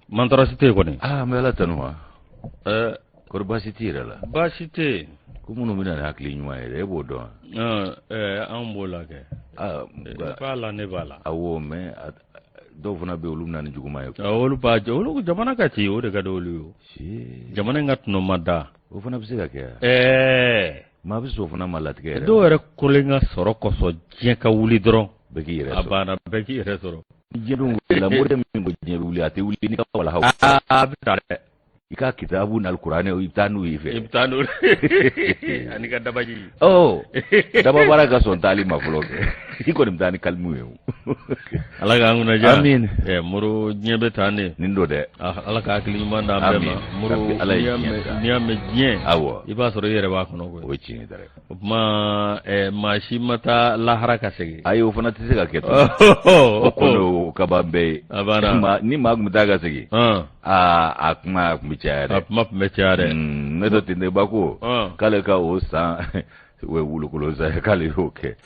mantarasite kɔni an bɛ ala tanu wa kɔrɔ baasi t'i yɛrɛ la baasi tɛ ko minnu bɛna ni hakili ɲuman ye e b'o dɔn an b'o la kɛ b'a la ne b'a la awɔ mais dɔw fana bɛ olu bɛna ni juguman ye olu b'a jɔ olu jamana ka ci o de ka di olu ye jamana in ka tɔnɔ ma da o fana bɛ se ka kɛ maa bɛ sɔn o fana ma latigɛ yɛrɛ dɔw yɛrɛ kolen ka sɔrɔ kɔsɔn diɲɛ ka wuli dɔrɔn bɛɛ k'i yɛrɛ sɔrɔ a banna bɛɛ k'i yɛrɛ sɔrɔ diɲɛ dun wulila mori min ko diɲɛ bɛ wuli a tɛ wuli ni ka walahaw a bɛ taa dɛ i ka kitabu n'al kuranɛ i bɛ taa n'u ye fɛ i bɛ taa n'u ani ka dabaji daba baara ka sɔn taali ma fɔlɔ kɛ i kɔni bɛ taa ni kalimu ye ala k'an kunna diya amin moro diɲɛ bɛ taa ne nin don dɛ ala ka hakili ɲuman d'an bɛɛ ma moro n'i y'a mɛn diɲɛ awɔ i b'a sɔrɔ i yɛrɛ b'a kɔnɔ koyi o ye tiɲɛ dɛ o tuma maa si ma taa lahara ka segin ayi o fana tɛ se ka kɛ o kɔni o kaba bɛɛ ye a banna ni maa tun bɛ taa ka segin a kuma tun bɛ caya dɛ a kuma tun bɛ caya dɛ ne dɔ ten ba ko k'ale ka o san o ye wulukolon sa ye k'ale y'o kɛ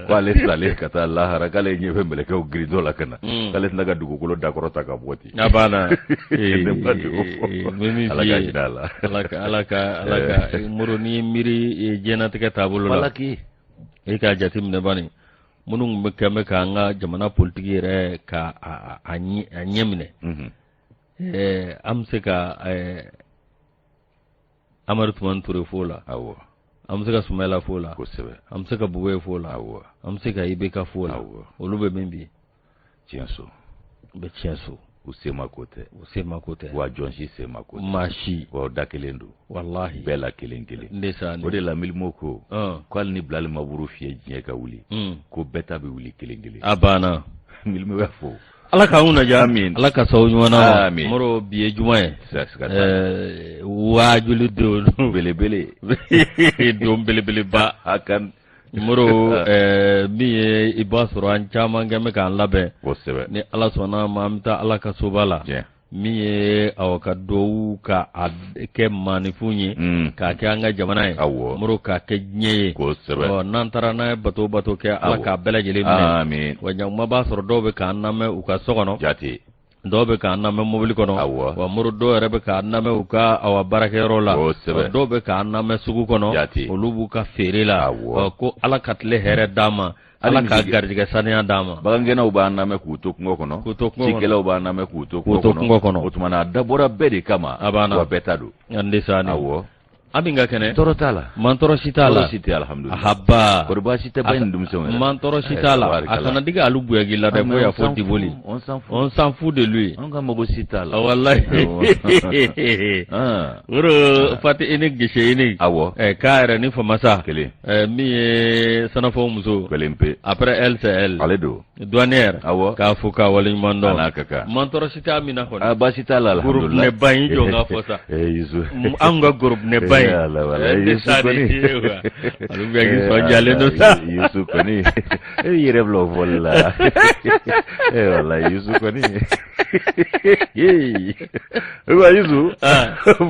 k'ale tilalen ka taa lahara k'ale ɲɛ bɛ mɛlɛkɛw girin dɔ la ka na k'ale tɛna ka dugukolo dakɔrɔ ta ka bɔ ten a banna ala ka jira a la ala ka moro ni miiri diɲɛnatigɛ taabolo la e k'a jateminɛ bani minnu bɛ kɛmɛ k'an ka jamana politiki yɛrɛ ka a ɲɛ minɛ an bɛ se ka Amadu Tumani Ture fo la awɔ an bɛ se ka Sumayila fo la kosɛbɛ an bɛ se ka Bugoye fo la awɔ an bɛ se ka Ibeka fo la olu bɛ min bi tiɲɛ so u bɛ tiɲɛ so u sema ko tɛ u sema ko tɛ wa jɔn si sema ko tɛ maa si wa da kelen don walahi bɛɛ la kelen kelen o de la Milimo ko k'ale ni Bilali Maburu fiyɛ diɲɛ ka wuli ko bɛɛ ta bɛ wuli kelen kelen a banna Milimo bɛ fo ala k'an kunna diya ala ka sababu ɲuman na amin moro bi ye juma ye waajuli don belebele don belebeleba a kan moro min ye i b'a sɔrɔ an caman kɛ bɛ k'an labɛn kosɛbɛ ni ala sɔnna ma an bɛ taa ala ka soba la min ye aw ka duwawu ka a kɛ maanifin ye k'a kɛ an ka jamana ye moro k'a kɛ diɲɛ ye kosɛbɛ n'an taara n'a ye bato kɛ ala k'a bɛɛ lajɛlen minɛ wa ɲakuma b'a sɔrɔ dɔw bɛ k'an lamɛn u ka so kɔnɔ jate dɔw bɛ k'an lamɛn mobili kɔnɔ wa moro dɔw yɛrɛ bɛ k'an lamɛn u ka aw baarakɛyɔrɔ la dɔw bɛ k'an lamɛn sugu kɔnɔ olu b'u ka feere la ko ala ka tile hɛrɛ d'an ma ala ka garijɛgɛ saniya d'an ma bagangɛnnaw b'an lamɛn k'u to kungo kɔnɔ cikɛlaw b'an lamɛn k'u to kungo kɔnɔ o tuma na a dabɔra bɛɛ de kama wa bɛɛ ta don awɔ an bɛ ka kɛnɛ tɔɔrɔ t'a la man tɔɔrɔ si t'a la si tɛ alihamudulilayi haba kɔri baasi tɛ ba in denmisɛnw man tɔɔrɔ si t'a la a kana digi alu buyaki la dɛ ko y'a fɔ diboli on s'en fout de lui an ka mago si t'a la walahi woro fati i ni gese i ni awɔ k'a yɛrɛ ni famasa kelen min ye sanafɔ muso kelen pe après elle c'est elle ale don douanière awɔ k'a fɔ k'a waleɲuman dɔn n'a ka kan man tɔɔrɔ si t'a min na kɔni baasi t'a la alihamudulilayi groupe ne ba in jɔ n ka fɔ sa an ka groupe ne ba in Yusu kɔni alu bɛ k'i sɔnjalen don sa Yusu kɔni e yɛrɛ bila o fɔli la wala Yusu kɔni wa Yusu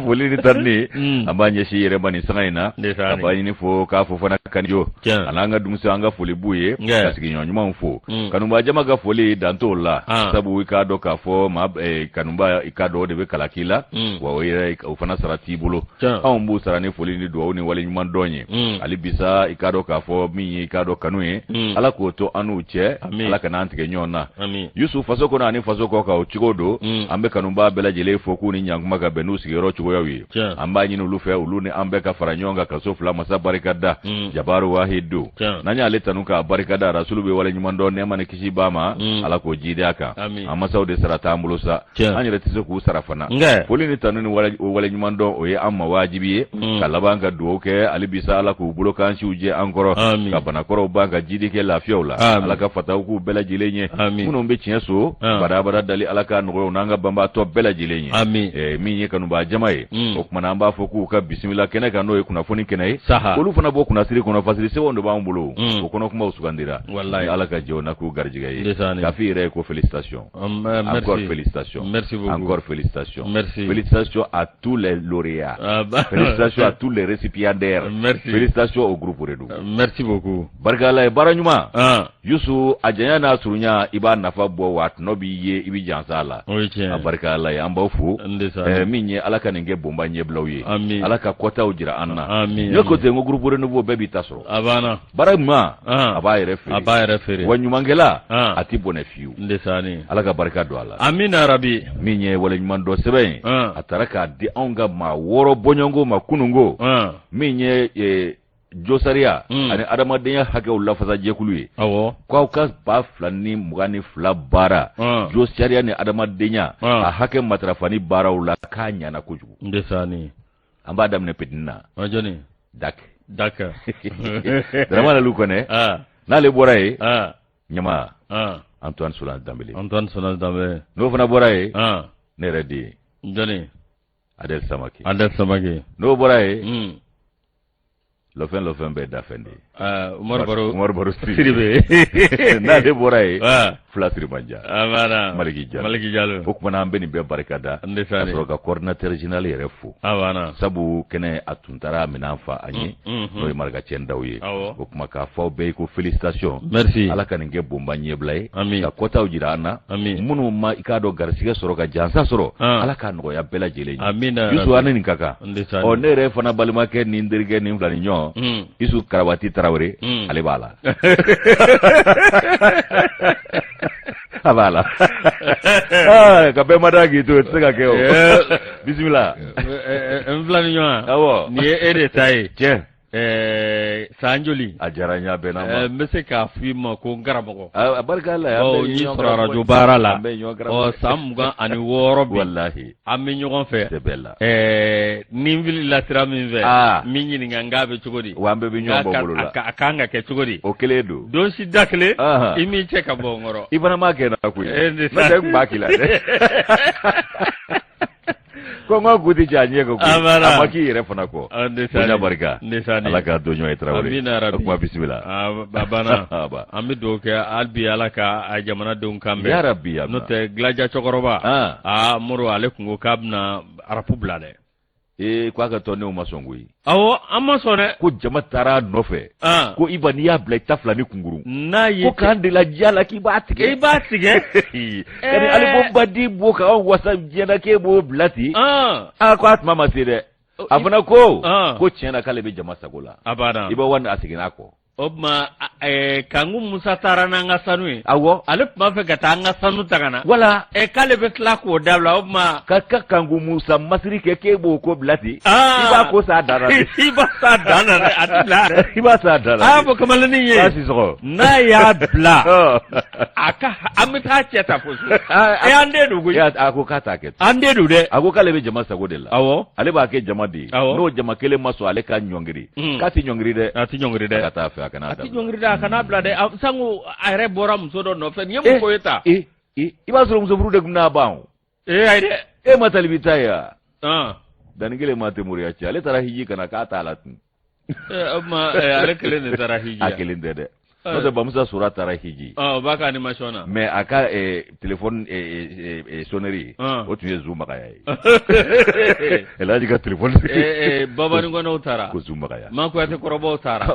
foli ni tarni an b'a ɲɛsin yɛrɛ ma nin sanga in na a b'a ɲini fo k'a fɔ fana kanjo a n'an ka denmuso an ka foli b'u ye ka sigiɲɔgɔn ɲumanw fo kanuba jama ka foli dan t'o la sabu i k'a dɔn k'a fɔ maa kanuba i k'a dɔn o de bɛ kalan k'i la wa o yɛrɛ o fana sara t'i bolo anw b'u sara ni foli ni dugawu ni waleɲuman dɔn ye hali bisa i k'a dɔn k'a fɔ min ye i k'a dɔn kanu ye ala k'o to an n'u cɛ ala ka n'an tigɛ ɲɔgɔn na Yusu faso kɔnɔ ani faso kɔ kan o cogo don an bɛ kanuba bɛɛ lajɛlen fo k'u ni ɲankuma ka bɛn n'u sigiyɔrɔ cogoyaw ye an b'a ɲini olu fɛ olu ni an bɛɛ ka fara ɲɔgɔn kan kaso fila masa barikada Jabaru Wahidu n'an y'ale tanu k'a barikada rasulu bɛ waleɲuman dɔn nɛɛma ni kisi b'a ma ala k'o jidi a kan an masaw de sara t'an bolo sa an yɛrɛ tɛ se k'u sara fana foli ni tanu ni waleɲuman dɔn o ye an ma wajibi ye ka laban ka dugawu kɛ hali bisa ala k'u bolo kan siw jɛ an kɔrɔ ka banakɔrɔw ban ka jidi kɛ lafiyaw la ala ka fataw k'u bɛɛ lajɛlen ye minnu bɛ tiɲɛ so barabara dali ala ka nɔgɔyaw n'an ka banbaatɔ bɛɛ lajɛlen ye min ye kanuba jama ye o kumana an b'a fɔ k'u ka bisimila kɛnɛ kan n'o ye kunnafoni kɛnɛ ye olu fana b'o kunnasiri kɔnɔ fasiri sɛbɛnw de b'an bolo o kɔnɔ kumaw sugandira ala ka jɛw na k'u garijɛgɛ ye kafi yɛrɛ ye ko félicitations encore félicitations encore félicitations félicitations à tous les lauréats félicitations à tous les récipiendaires félicitations au groupe Redu merci beaucoup barikala bara ɲuman Yusu a janya n'a surunya i b'a nafa bɔ wa tɔnɔ b'i ye i bɛ jansa sala barika Allah ya amba fu min ye ala ka ninge bomba nye blawye ala ka kota ujira anna yo ko te ngo groupe renouveau bebi taso abana barama abaye refere wanyumangela ati bonefiu ndesani ala ka barika do ala amina rabbi min ye wala nyuman do sebe ataraka di onga ma woro bonyongo ma kunungo min ye Josaria ani adamadenya hakɛ lafasa jɛkulu ye k'aw ka ba 2022 baara Josaria ni adamadenya a hakɛ matarafani baaraw la k'a ɲana kojugu ndesani an b'a daminɛ petina jɔni dak Dramane Lukone n'ale bɔra ye ɲama Antoine Solange Dambélé n'o fana bɔra ye ne yɛrɛ den jɔni Adel Samake n'o bɔra ye Lofɛn bɛɛ dafɛn de Umar Baro Siribe n'ale bɔra ye Fula Sirimanja Maliki Jalo o kumana an bɛ nin bɛɛ barikada ka sɔrɔ ka coordinateur général yɛrɛ fo sabu kɛnɛ a tun taara minɛn fa an ye n'o ye Maraka Cɛndaw ye o kuma k'a fɔ bɛɛ ye ko félicitations ala ka nin kɛ bonba ɲɛbila ye ka kɔtaw jira an na minnu ma i k'a dɔn garisigɛ sɔrɔ ka jansa sɔrɔ ala ka nɔgɔya bɛɛ lajɛlen ye Yusu an nin ka kan ne yɛrɛ fana balimakɛ nin terikɛ nin fila ni ɲɔgɔn Isu Karabati Tarawele ale b'a la a b'a la ka bɛɛ ma da k'i to se ka kɛ o bisimila n fila ni ɲɔgɔn awɔ nin ye e de ta ye tiɲɛ san joli a diyara n y'a bɛɛ n'a ma n bɛ se k'a f'i ma ko n karamɔgɔ barika la n'i sɔrɔ radio baara la san 26 bi wallahi an bɛ ɲɔgɔn fɛ sɛbɛ la ni n wulila sira min fɛ min ɲininka n k'a bɛ cogo di wa an bɛɛ bɛ ɲɔgɔn bɔ bolo la a kan ka kɛ cogo di o kelen don don si da kelen i m'i cɛ ka bɔ n kɔrɔ i fana m'a kɛ na koyi n'o tɛ n kun b'a k'i la dɛ ko n ka guti cɛ a ɲɛ ko a ma k'i yɛrɛ fana kɔ bonya barika ala ka don ɲɔgɔn ye Tarawele o kuma bisimila a banna an bɛ dugawu kɛ hali bi ala ka jamanadenw kan bɛn yarabi n'o tɛ Gilaja Cɛkɔrɔba Moro ale kun ko k'a bɛna arapu bila dɛ k'a ka tɔn ne ma sɔn koyi awɔ an ma sɔn dɛ ko jama taara nɔfɛ ko Iba n'i y'a bila i ta fila ni kunkuru n'a ye ko k'an de la diya la k'i b'a tigɛ kari alibonba di bo ka anw wasa diɲɛna k'e b'o bila ten ko a tuma ma se dɛ a fana ko tiɲɛna k'ale bɛ jama sago la Iba wani a seginna kɔ o tuma Kanku Musa taara n'an ka sanu ye awɔ ale tun b'a fɛ ka taa an ka sanu ta ka na wala k'ale bɛ tila k'o dabila o tuma ka Kanku Musa masiri kɛ k'e b'o ko bila ten i b'a ko s'a dan na i b'a s'a dan na dɛ a tɛ bila i b'a s'a dan na fɔ kamalennin ye n'a y'a bila an bɛ taa cɛ ta ko so an den don koyi a ko k'a t'a kɛ an den don dɛ a ko k'ale bɛ jama sago de la awɔ ale b'a kɛ jama de ye n'o jama kelen ma sɔn ale ka ɲɔngiri k'a tɛ ɲɔngiri dɛ a tɛ ɲɔngiri dɛ ka taa fɛ a kana bila dɛ sango a yɛrɛ bɔra muso dɔ nɔfɛ nin ye mun ko ye ta i b'a sɔrɔ muso furu de tun n'a ban ayi dɛ ma talibi ta ye danni kelen ma tɛ moriya cɛ ale taara hiji kana k'a t'a la tun o tuma ale kelen de taara hiji a kelen tɛ dɛ n'o tɛ Bamusa Sora taara hiji o b'a ka animation na mais a ka téléphone sonnerie o tun ye Zumagaya ye Elhaji ka téléphone Babani Ngonew taara ko Zumagaya Mankuyate Kɔrɔbaw taara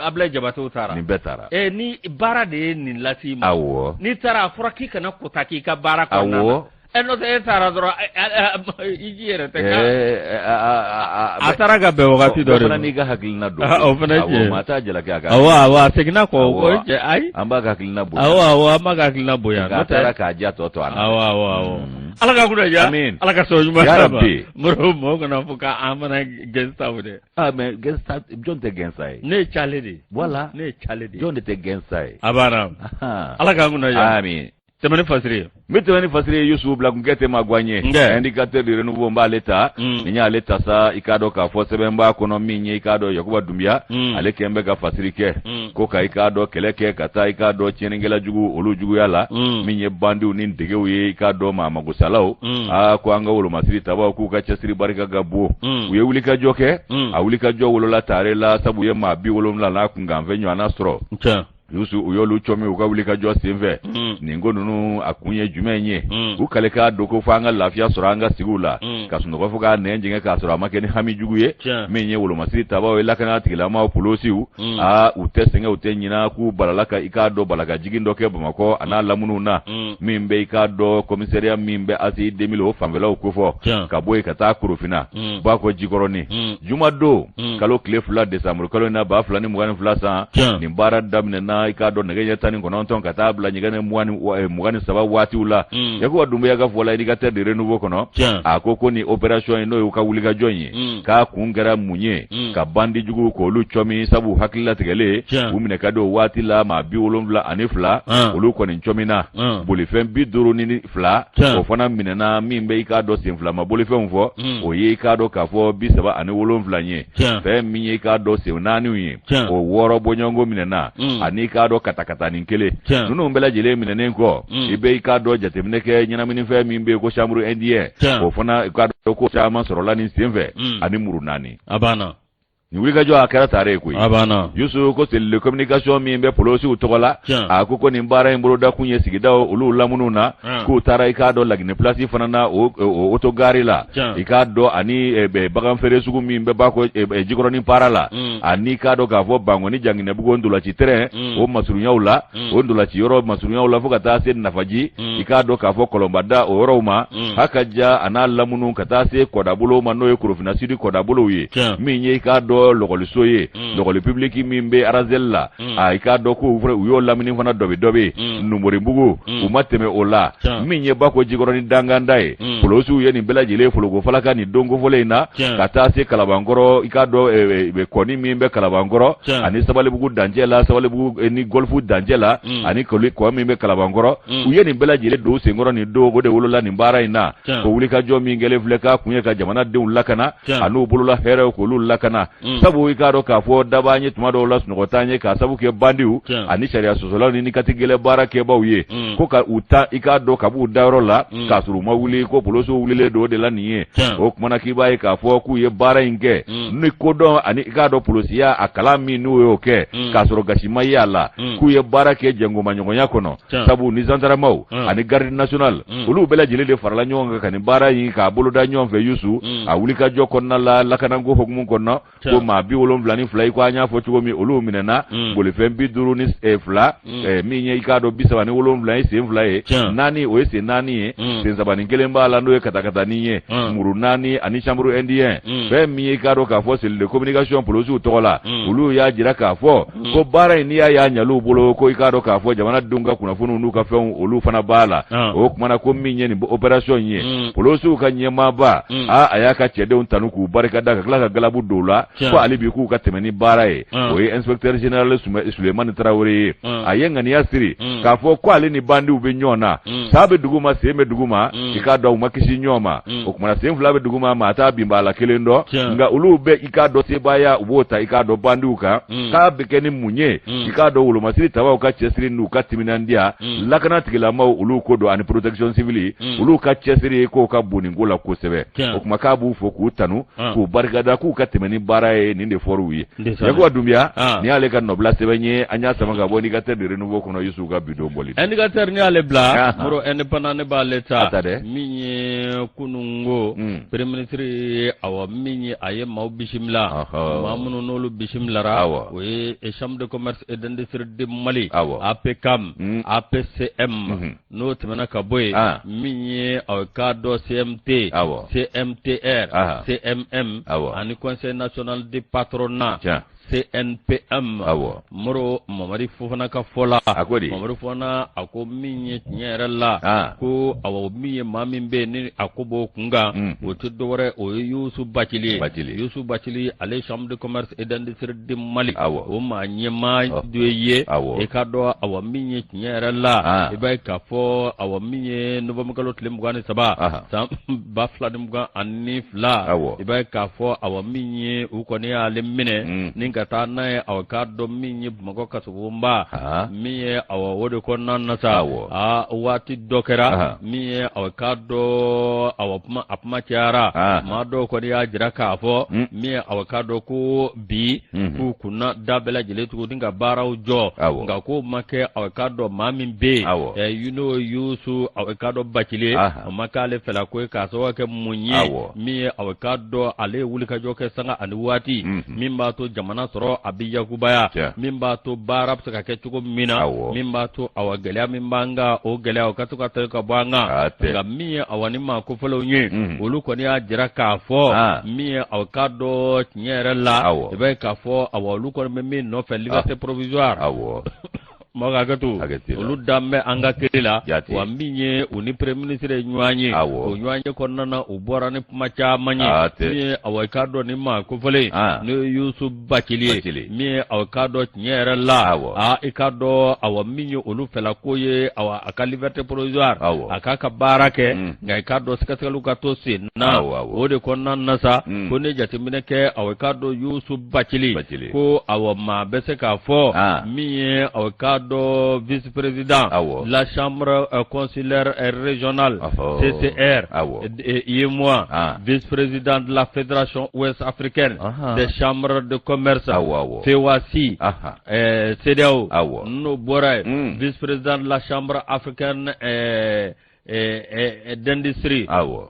Ablaye Jabatew taara nin bɛɛ taara ni baara de ye nin lase ma awɔ n'i taara a fɔra k'i kana kota k'i ka baara kɔnɔna na n'o tɛ e taara dɔrɔn i ji yɛrɛ tɛ a taara ka bɛn wagati dɔ de fana n'i ka hakilina don o fana ye tiɲɛ maa t'a jalaki a kan awɔ a seginna kɔ o cɛ ayi an b'a ka hakilina bonya awɔ an b'a ka hakilina bonya n'o taara k'a diya tɔ to a la awɔ ala ka kunna ja ala ka sɔn ɲuman yarabi mɔgɔw kana fɔ k'an fana gɛnsaw dɛ mais gɛnsa jɔn tɛ gɛnsa ye ne ye cale de voilà ne ye cale de jɔn de tɛ gɛnsa ye a banna ala ka kunna ja amin tɛmɛni fasiri n bɛ tɛmɛni fasiri ye Yusu Bilakunkɛ tɛ ma guanye indicateur de renouveau n b'ale ta ni y'ale ta sa i k'a dɔn k'a fɔ sɛbɛn b'a kɔnɔ min ye i k'a dɔn Yakuba Dunbiya ale kɛn bɛ ka fasiri kɛ ko ka i k'a dɔn kɛlɛ kɛ ka taa i k'a dɔn tiɲɛnikɛla jugu olu juguya la min ye bandiw ni degew ye i k'a dɔn maa magosalaw ko an ka wolomasiri tabaw k'u ka cɛsiri barika ka bon u ye wulikajɔ kɛ a wulikajɔ wolola tare la sabu u ye maa 70 n'a kunkanfɛn ɲɔgɔnna sɔrɔ yusu u yolu chomi u ka wuli ka jɔ senfɛ nin ko nunu a kun ye jumɛn ye u kale k'a dɔn ko fo an ka lafiya sɔrɔ an ka sigiw la ka sunɔgɔ fo k'a nɛn jɛngɛ k'a sɔrɔ a ma kɛ ni hami jugu ye min ye wolomasiri tabaw ye lakana tigilamaw polosiw u tɛ sɛgɛn u tɛ ɲina k'u balala ka i k'a dɔn balaka jigin dɔ kɛ Bamakɔ a n'a lamuniw na min bɛ i k'a dɔn komisariya min bɛ ACI 2000 o fanfɛlaw kofɔ ka bɔ yen ka taa Korofina Bakɔ Jikɔrɔni juma don kalo tile 2 décembre kalo in na 2022 san nin baara daminɛna i k'a dɔn nɛgɛ ɲɛ 19 ka taa bila ɲɛgɛn 23 waatiw la Yakuba Dumbuya ka fɔ la éducateur de renouveau kɔnɔ a ko ni opération in n'o ye u ka wulikajɔ ye k'a kun kɛra mun ye ka bandi jugu k'olu cɔmi sabu hakililatigɛlen u minɛ ka di o waati la maa 72 olu kɔni cɔmina bolifɛn 52 o fana minɛna min bɛ i k'a dɔn senfilama bolifɛnw fɔ o ye i k'a dɔn k'a fɔ 37 ye fɛn min ye i k'a dɔn sen 4 ye o 6 bɔɲɔgɔnko minɛna ani i k'a dɔn katakatanin 1 ninnu bɛɛ lajɛlen minɛnen kɔ i bɛ i k'a dɔn jateminɛ kɛ ɲɛnaminifɛn min bɛ yen ko chambre indien o fana i k'a dɔn ko caman sɔrɔla nin senfɛ ani muru 4 ni wulikajɔ a kɛra tare ye koyi Yusu ko cellule communication min bɛ polosiw tɔgɔ la a ko nin baara in bolodakun ye sigidaw olu lamuniw na k'u taara i k'a dɔn Laginɛ place fana na o autogare la i k'a dɔn ani bagan feere sugu min bɛ Bakɔ Jikɔrɔni para la ani k'a dɔn k'a fɔ Bangoni Janginɛbugu ndolaci terrain o masurunyaw la o ndolaci yɔrɔ masurunyaw la fo ka taa se Nafaji i k'a dɔn k'a fɔ Kɔlɔnbada o yɔrɔw ma Hakaja a n'a lamuniw ka taa se Kɔdabolo ma n'o ye Korofina Sud Kɔdabolow ye min ye i k'a dɔn lɔgɔliso ye lɔgɔli public min bɛ Arazeli la i k'a dɔn ko u y'o lamini fana dɔbɛ Numurimbugu u ma tɛmɛ o la min ye Bakɔ Jikɔrɔni danganda ye polosiw ye nin bɛɛ lajɛlen foloko falaka nin don kofɔlen in na ka taa se Kalabankɔrɔ i k'a dɔn kɔni min bɛ Kalabankɔrɔ ani Sabalibugu dancɛ la Sabalibugu ni Golfu dancɛ la ani kɔ min bɛ Kalabankɔrɔ u ye nin bɛɛ lajɛlen don senkɔrɔ nin don o de wolola nin baara in na ko wulikajɔ min kɛlen filɛ k'a kun ye ka jamanadenw lakana a n'u bolola hɛrɛw k'olu lakana sabu i k'a dɔn k'a fɔ daba ye tuma dɔw la sunɔgɔ t'an ye k'a sabu kɛ bandiw ani sariya sɔsɔlaw ni kati gɛlɛn baara kɛbaw ye ko ka u ta i k'a dɔn ka b'u dayɔrɔ la k'a sɔrɔ u ma wuli ko polosiw wulilen don o de la nin ye o kumana k'i b'a ye k'a fɔ k'u ye baara in kɛ ni kodɔn ani i k'a dɔn polosiya a kalan min n'u y'o kɛ k'a sɔrɔ gasi ma ye a la k'u ye baara kɛ jɛngomaɲɔgɔnya kɔnɔ sabu ni zandaramaw ani garde national olu bɛɛ lajɛlen de farala ɲɔgɔn kan ka nin baara in k'a boloda ɲɔgɔn fɛ Yusu a wulikajɔ kɔnɔna la lakanako hukumu kɔnɔ ko maa 72 i ko an y'a fɔ cogo min olu minɛna bolifɛn 52 min ye i k'a dɔn 37 ye sen 2 ye 4 o ye sen 4 ye sen 3 b'a la n'o ye katakatanin ye muru 4 ani chambre indien fɛn min ye i k'a dɔn k'a fɔ cellule de communication polosiw tɔgɔ la olu y'a jira k'a fɔ ko baara in n'i y'a ɲal'u bolo ko i k'a dɔn k'a fɔ jamanadenw ka kunnafoniw n'u ka fɛnw olu fana b'a la o kumana ko min ye nin opération in ye polosiw ka ɲɛmaaba a y'a ka cɛdenw tanu k'u barikada ka tila ka galabu dɔw la ko ale bi k'u ka tɛmɛ ni baara ye o ye inspecteur général Sulemani Traoré ye a ye ŋaniya siri k'a fɔ ko ale ni bandiw bɛ ɲɔgɔn na saa bɛ dugu ma sen bɛ dugu ma i k'a dɔn u ma kisi ɲɔgɔn ma o kumana sen 2 bɛ dugu ma maa t'a bin b'a la kelen dɔn nka olu bɛ i k'a dɔn sebaaya u b'o ta i k'a dɔn bandiw kan k'a bɛ kɛ ni mun ye i k'a dɔn wolomasiri tabaw ka cɛsiri n'u ka timinandiya lakana tigilamaw olu ko don ani protection civile olu ka cɛsiri ye k'o ka bon nin ko la kosɛbɛ o kuma k'a b'u fɔ k'u tanu k'u barikada k'u ka tɛmɛ ni baara ye nin de fɔr'u ye Yakuba Dumbuya ni y'ale ka nɔbila sɛbɛn ye an y'a sama ka bɔ éducateur de renouveau kɔnɔ Yusu ka bidon boli éducateur ni y'ale bila moro indépendant ne b'ale ta min ye kunungo premier ministre awa min ye a ye maaw bisimila maa minnu n'olu bisimilara o ye chambre de commerce et d'industrie de Mali APCAM APCM n'o tɛmɛna ka bɔ yen min ye k'a dɔn CMT CMTR CMM ani conseil national du patronat CNPM moro Mamadi Fofana ka fɔla Mamadi Fofana a ko min ye tiɲɛ yɛrɛ la ko awa min ye maa min bɛ ni a ko b'o kunkan o tɛ dɔwɛrɛ o ye Yusu Bacili Yusu Bacili ale chambre de commerce et d'industrie de Mali o maa ɲɛmaa dɔ ye i ka dɔn awa min ye tiɲɛ yɛrɛ la i b'a ye k'a fɔ awa min ye novembre kalo tile 23 san 2022 i b'a ye k'a fɔ awa min ye u kɔni y'ale minɛ ni kata na awakado minye Bamako kasubumba miye awawode konna nasa wati dokera miye awakado apma tiara mado ko ya jira kafo miye awakado ko bi ku kuna dabela jele tu dinga baraw jo nga ko make awakado mamin be yusu awakado bakile makale fela ko kaso ke munye miye awakado ale wulika jo ke sanga ani wati mimba to jamana soro abiya kubaya mimba to barab saka ke tuko mina mimba to awagala mimbanga o gala o katuka to ka banga nga miye awani ma ko folo nye olu ko ni ajira kafo miye awakado nyere la be kafo awolu ko me no fe liberté provisoire Magagatu, Uludame Anga Kila, Wambinye, Uni Prime Minister Nyanye, Unyanye Konana, Uborani Macha Manye, me Awakado Nima Kufale, no Yusu Bakili, me Awakado Nyera La, Ikado, our Minyo Ulufela Koye, our Akalivate Provisoire, Akaka Barake, Gaikado Skatalukato Sin, now, Ode Konan Nasa, Kone Jatimineke, Awakado Yusu Bakili, Ko our Ma Beseka for, me Awakado. Vice-président la chambre consulaire régionale CCR et moi vice-président de la fédération ouest africaine des chambres de commerce FEWASI CEDEAO no Boray vice-président de la chambre africaine d'industrie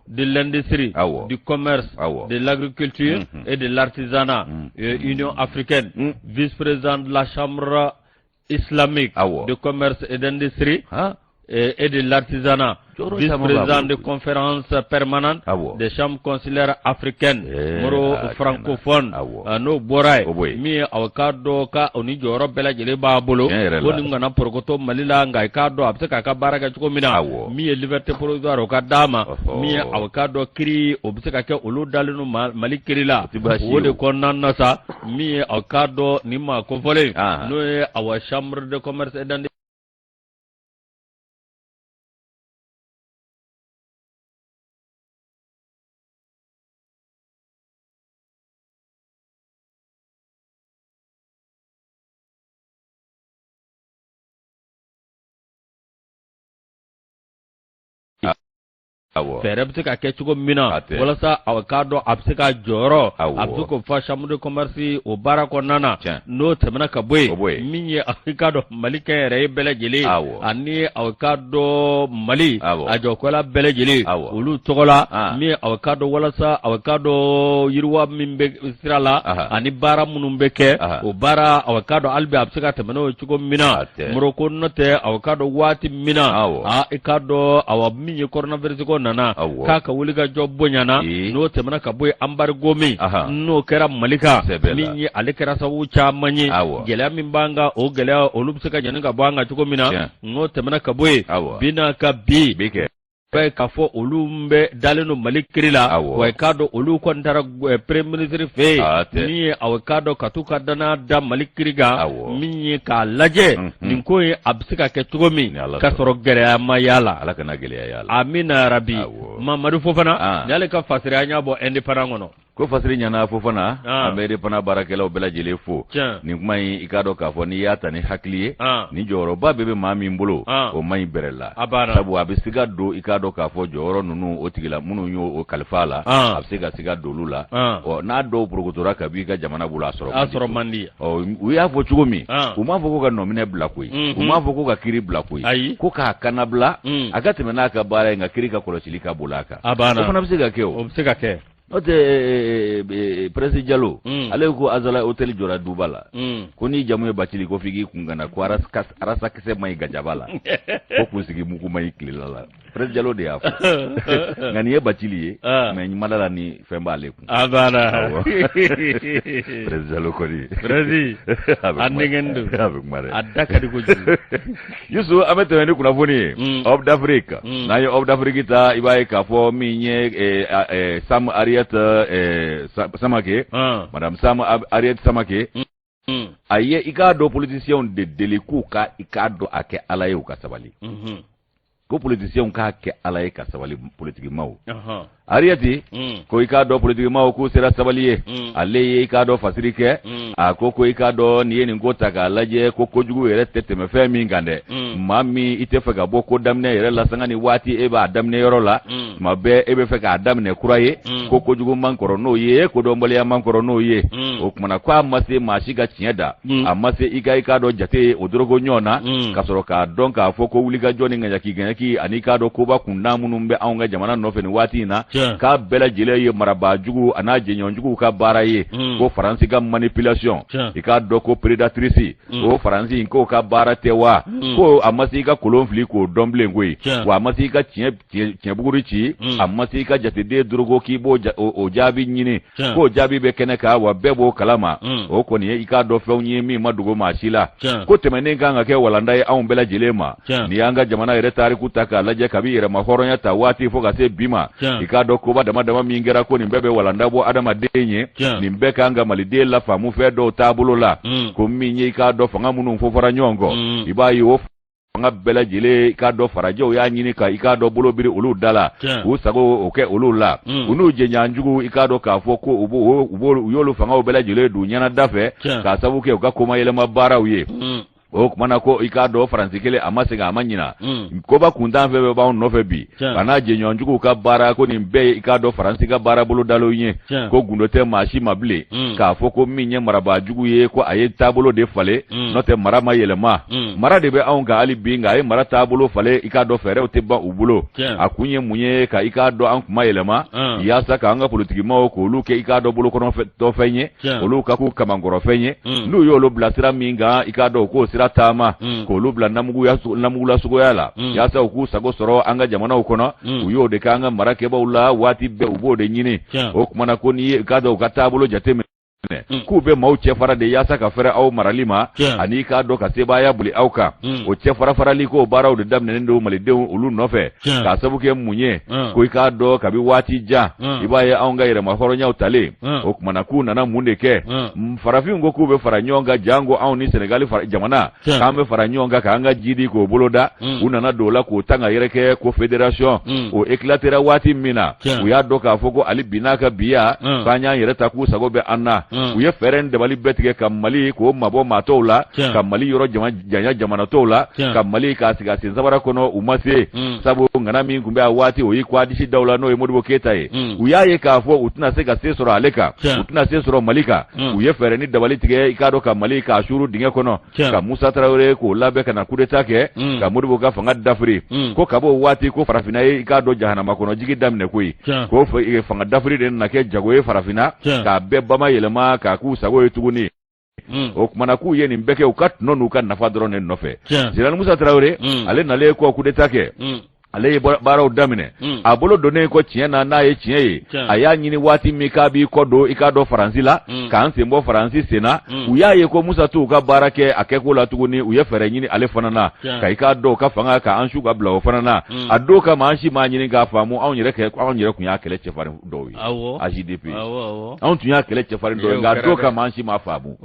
de l'industrie du commerce de l'agriculture et de l'artisanat Union africaine vice-président de la chambre islamique de commerce et d'industrie et de l'artisanat, vice-président de conférence permanente des chambres consulaires africaines, moro francophone, no boray, mi awakado ka onijoro bela jele babolo, oni ngana porkoto malila ngai kado abseka ka baraka chukomina, mi liberté provisoire okadama, mi awakado kiri obseka ke oludalinu malikirila, wode konana sa, mi awakado nima konfole, no awa chambre de commerce et d'industrie. Fere bseka kechugo mina wala sa awakado abseka joro absuko fa chambre de commerce o barako nana no temana kabwe minye awakado malike re bele jeli ani awakado mali ajokola bele jeli ulu togola mi awakado wala sa awakado yirwa mimbe sirala ani bara munumbeke o bara awakado albi abseka temana chugo mina muroko note awakado wati mina ikado awabminye coronavirus ko nana kaka wuliga jobbo nyana no temana kaboy ambar gomi no kera malika minyi alekera sawu chamanyi gela mimbanga o gela olubseka nyanga banga chukomina no temana kaboy bina kabi bike bay kafo olumbe daleno malikrila way kado olu kontara premier ministre fe ni awakado katuka dana da malikriga minyi ka laje ninkoy absika ke tugomi kasoro gere ma yala alaka na gele yala amina rabbi mamadu fofana yale ka fasira nya bo indépendant ngono ko fasiri nyana fofana amere pana barakela o bela jele fo ni kuma ikado ka fo ni yata ni hakliye ni joro ba bebe mami mbolo o mai berela sabu abisiga do ikado ka fo joro nunu o tigila munu yo o kalfala abisiga siga dolula o na do progotora ka bi ga jamana bula asoro mandi o uya fo chugomi uma fo ko ga nomine blakui uma fo ko ga kiri blakui ko ka kanabla agate menaka bare nga kiri ka kolochilika bulaka ko fana bisiga keo obisiga ke Ote President Jallo ale ko azala hotel jora dubala ko ni jamu bacili ko figi kungana ko arasa kese mai gajabala ko kusigi muku mai kilala President Jallo de afa ngani e bacili mais malala ni femba aleku abana President Jallo ko di President andengendu adaka di ko yusu amete ni kuna foni of the Africa na yo of the Africa ta ibaye ka fo minye sam Ariat Samake Madame Sam Ariat Samake aye ikado politicien de deliku ka ikado ake alaye ka sabali ko politicien ka ke alaye ka sabali politique maw Ariati ko i k'a dɔn politiquement k'u sera sabali ye ale ye i k'a dɔn fasiri kɛ a ko i k'a dɔn nin ye nin ko ta k'a lajɛ ko kojugu yɛrɛ tɛ tɛmɛ fɛn min kan dɛ maa min i tɛ fɛ ka bɔ ko daminɛ yɛrɛ la sanga ni waati e b'a daminɛ yɔrɔ la tuma bɛɛ e bɛ fɛ k'a daminɛ kura ye ko kojugu man kɔrɔ n'o ye ko dɔnbaliya man kɔrɔ n'o ye o kumana ko a ma se maa si ka tiɲɛ da a ma se i k'a dɔn jate o dorogo ɲɔgɔn na ka sɔrɔ k'a dɔn k'a fɔ ko wulikajɔ ni ŋaɲaki ani k'a dɔn koba kunda minnu bɛ anw ka jamana nɔfɛ nin waati in na k'a bɛɛ lajɛlen ye marabaajugu a n'a jɛɲɔgɔnjuguw ka baara ye ko Faransi ka manipulation i k'a dɔn ko prédatrice o Faransi in k'o ka baara tɛ wa ko a ma se i ka kolon fili k'o dɔn bilen koyi wa a ma se i ka tiɲɛbuguri ci a ma se i ka jateden dorogo k'i b'o o jaabi ɲini k'o jaabi bɛ kɛnɛ kan wa bɛɛ b'o kalama o kɔni ye i k'a dɔn fɛnw ye min ma dogo maa si la ko tɛmɛnen kan ka kɛ walanda ye anw bɛɛ lajɛlen ma ni y'an ka jamana yɛrɛ tariku ta k'a lajɛ kabi yɛrɛma hɔrɔnya ta waati fo ka se bi ma i k'a dɔn koba dama dama min kɛra ko nin bɛɛ bɛ walanda bɔ adamaden ye nin bɛɛ kan ka maliden la faamu fɛn dɔw taabolo la ko min ye i k'a dɔn fanga minnu fɔfɔra ɲɔgɔn kɔ i b'a ye o fanga bɛɛ lajɛlen i k'a dɔn farajɛw y'a ɲini ka i k'a dɔn bolo biri olu da la k'u sago o kɛ olu la u n'u jɛɲɔgɔnjugu i k'a dɔn k'a fɔ ko u y'olu fangaw bɛɛ lajɛlen don ɲɛnada fɛ k'a sabu kɛ u ka komayɛlɛma baaraw ye o kumana ko i k'a dɔn Faransi kelen a ma segin a ma ɲina koba kuntan fɛn bɛɛ b'anw nɔfɛ bi ka n'a jɛɲɔgɔnjuguw ka baara ko nin bɛɛ ye i k'a dɔn Faransi ka baara bolo dalo ye ko gundo tɛ maa si ma bilen k'a fɔ ko min ye marabaajugu ye ko a ye taabolo de falen n'o tɛ mara ma yɛlɛma mara de bɛ anw kan hali bi nka a ye mara taabolo falen i k'a dɔn fɛɛrɛw tɛ ban u bolo a kun ye mun ye ka i k'a dɔn an kun ma yɛlɛma yaasa k'an ka politikimaaw k'olu kɛ i k'a dɔn bolokɔnɔtɔfɛn ye olu ka k'u kamankɔrɔfɛn ye n'u y'olu bila sira min kan i k'a dɔn k'o sira taama k'olu bila namugula sugoya la yaasa u k'u sago sɔrɔ an ka jamanaw kɔnɔ u y'o de k'an ka marakɛbaw la waati bɛɛ u b'o de ɲini o kumana ko n'i ye k'a dɔn u ka taabolo jateminɛ k'u bɛ maaw cɛfara de yaasa ka fɛrɛ aw marali ma ani k'a dɔn ka sebaaya boli aw kan o cɛfara farali k'o baaraw de daminɛnen don malidenw olu nɔfɛ k'a sabu kɛ mun ye ko i k'a dɔn kabi waati jan i b'a ye anw ka yɛrɛma hɔrɔnyaw talen o kumana k'u nana mun de kɛ farafinw ko k'u bɛ fara ɲɔgɔn kan jango anw ni Senegali jamana k'an bɛ fara ɲɔgɔn kan k'an ka jidi k'o boloda u nana don o la k'o tan ka yɛrɛ kɛ ko fédération o éclatera waati min na u y'a dɔn k'a fɔ ko ali bi n'a ka biya k'an y'an yɛrɛ ta k'u sago bɛ an na u ye fɛɛrɛ dabali bɛɛ tigɛ ka Mali k'o mabɔ maa tɔw la ka Mali yɔrɔ janya jamana tɔw la ka Mali k'a sigi a sen sabara kɔnɔ u ma se sabu ngana min kun bɛ a waati o ye kwadisi daw la n'o ye Modibo Keyita ye u y'a ye k'a fɔ u tɛna se ka se sɔrɔ ale kan u tɛna se sɔrɔ Mali kan u ye fɛɛrɛ ni dabali tigɛ i k'a dɔn ka Mali k'a suru dingɛ kɔnɔ ka Musa Tarawele k'o labɛn ka na coup d'état kɛ ka Modibo ka fanga dafiri ko ka bɔ o waati ko farafinna ye i k'a dɔn jahanama kɔnɔ jigi daminɛ koyi ko fanga dafiri de nana kɛ jago ye farafinna k'a bɛɛ bamayɛlɛma k'a k'u sago ye tuguni o kumana k'u ye nin bɛɛ kɛ u ka tɔnɔ n'u ka nafa dɔrɔn de nɔfɛ Général Musa Tarawele ale nalen kɔ coup d'état kɛ ale ye baaraw daminɛ a bolo donnen ko tiɲɛ na n'a ye tiɲɛ ye a y'a ɲini waati min k'a b'i kɔ don i k'a dɔn Faransi la k'an sen bɔ Faransi sen na u y'a ye ko Musa t'u ka baara kɛ a kɛko la tuguni u ye fɛɛrɛ ɲini ale fana na ka i k'a dɔn u ka fanga ka an su ka bila o fana na a don kama an si m'a ɲini k'a faamu anw yɛrɛ kun y'a kɛlɛ cɛfarin dɔw ye AJDP anw tun y'a kɛlɛ cɛfarin dɔw ye nka a don kama an si m'a faamu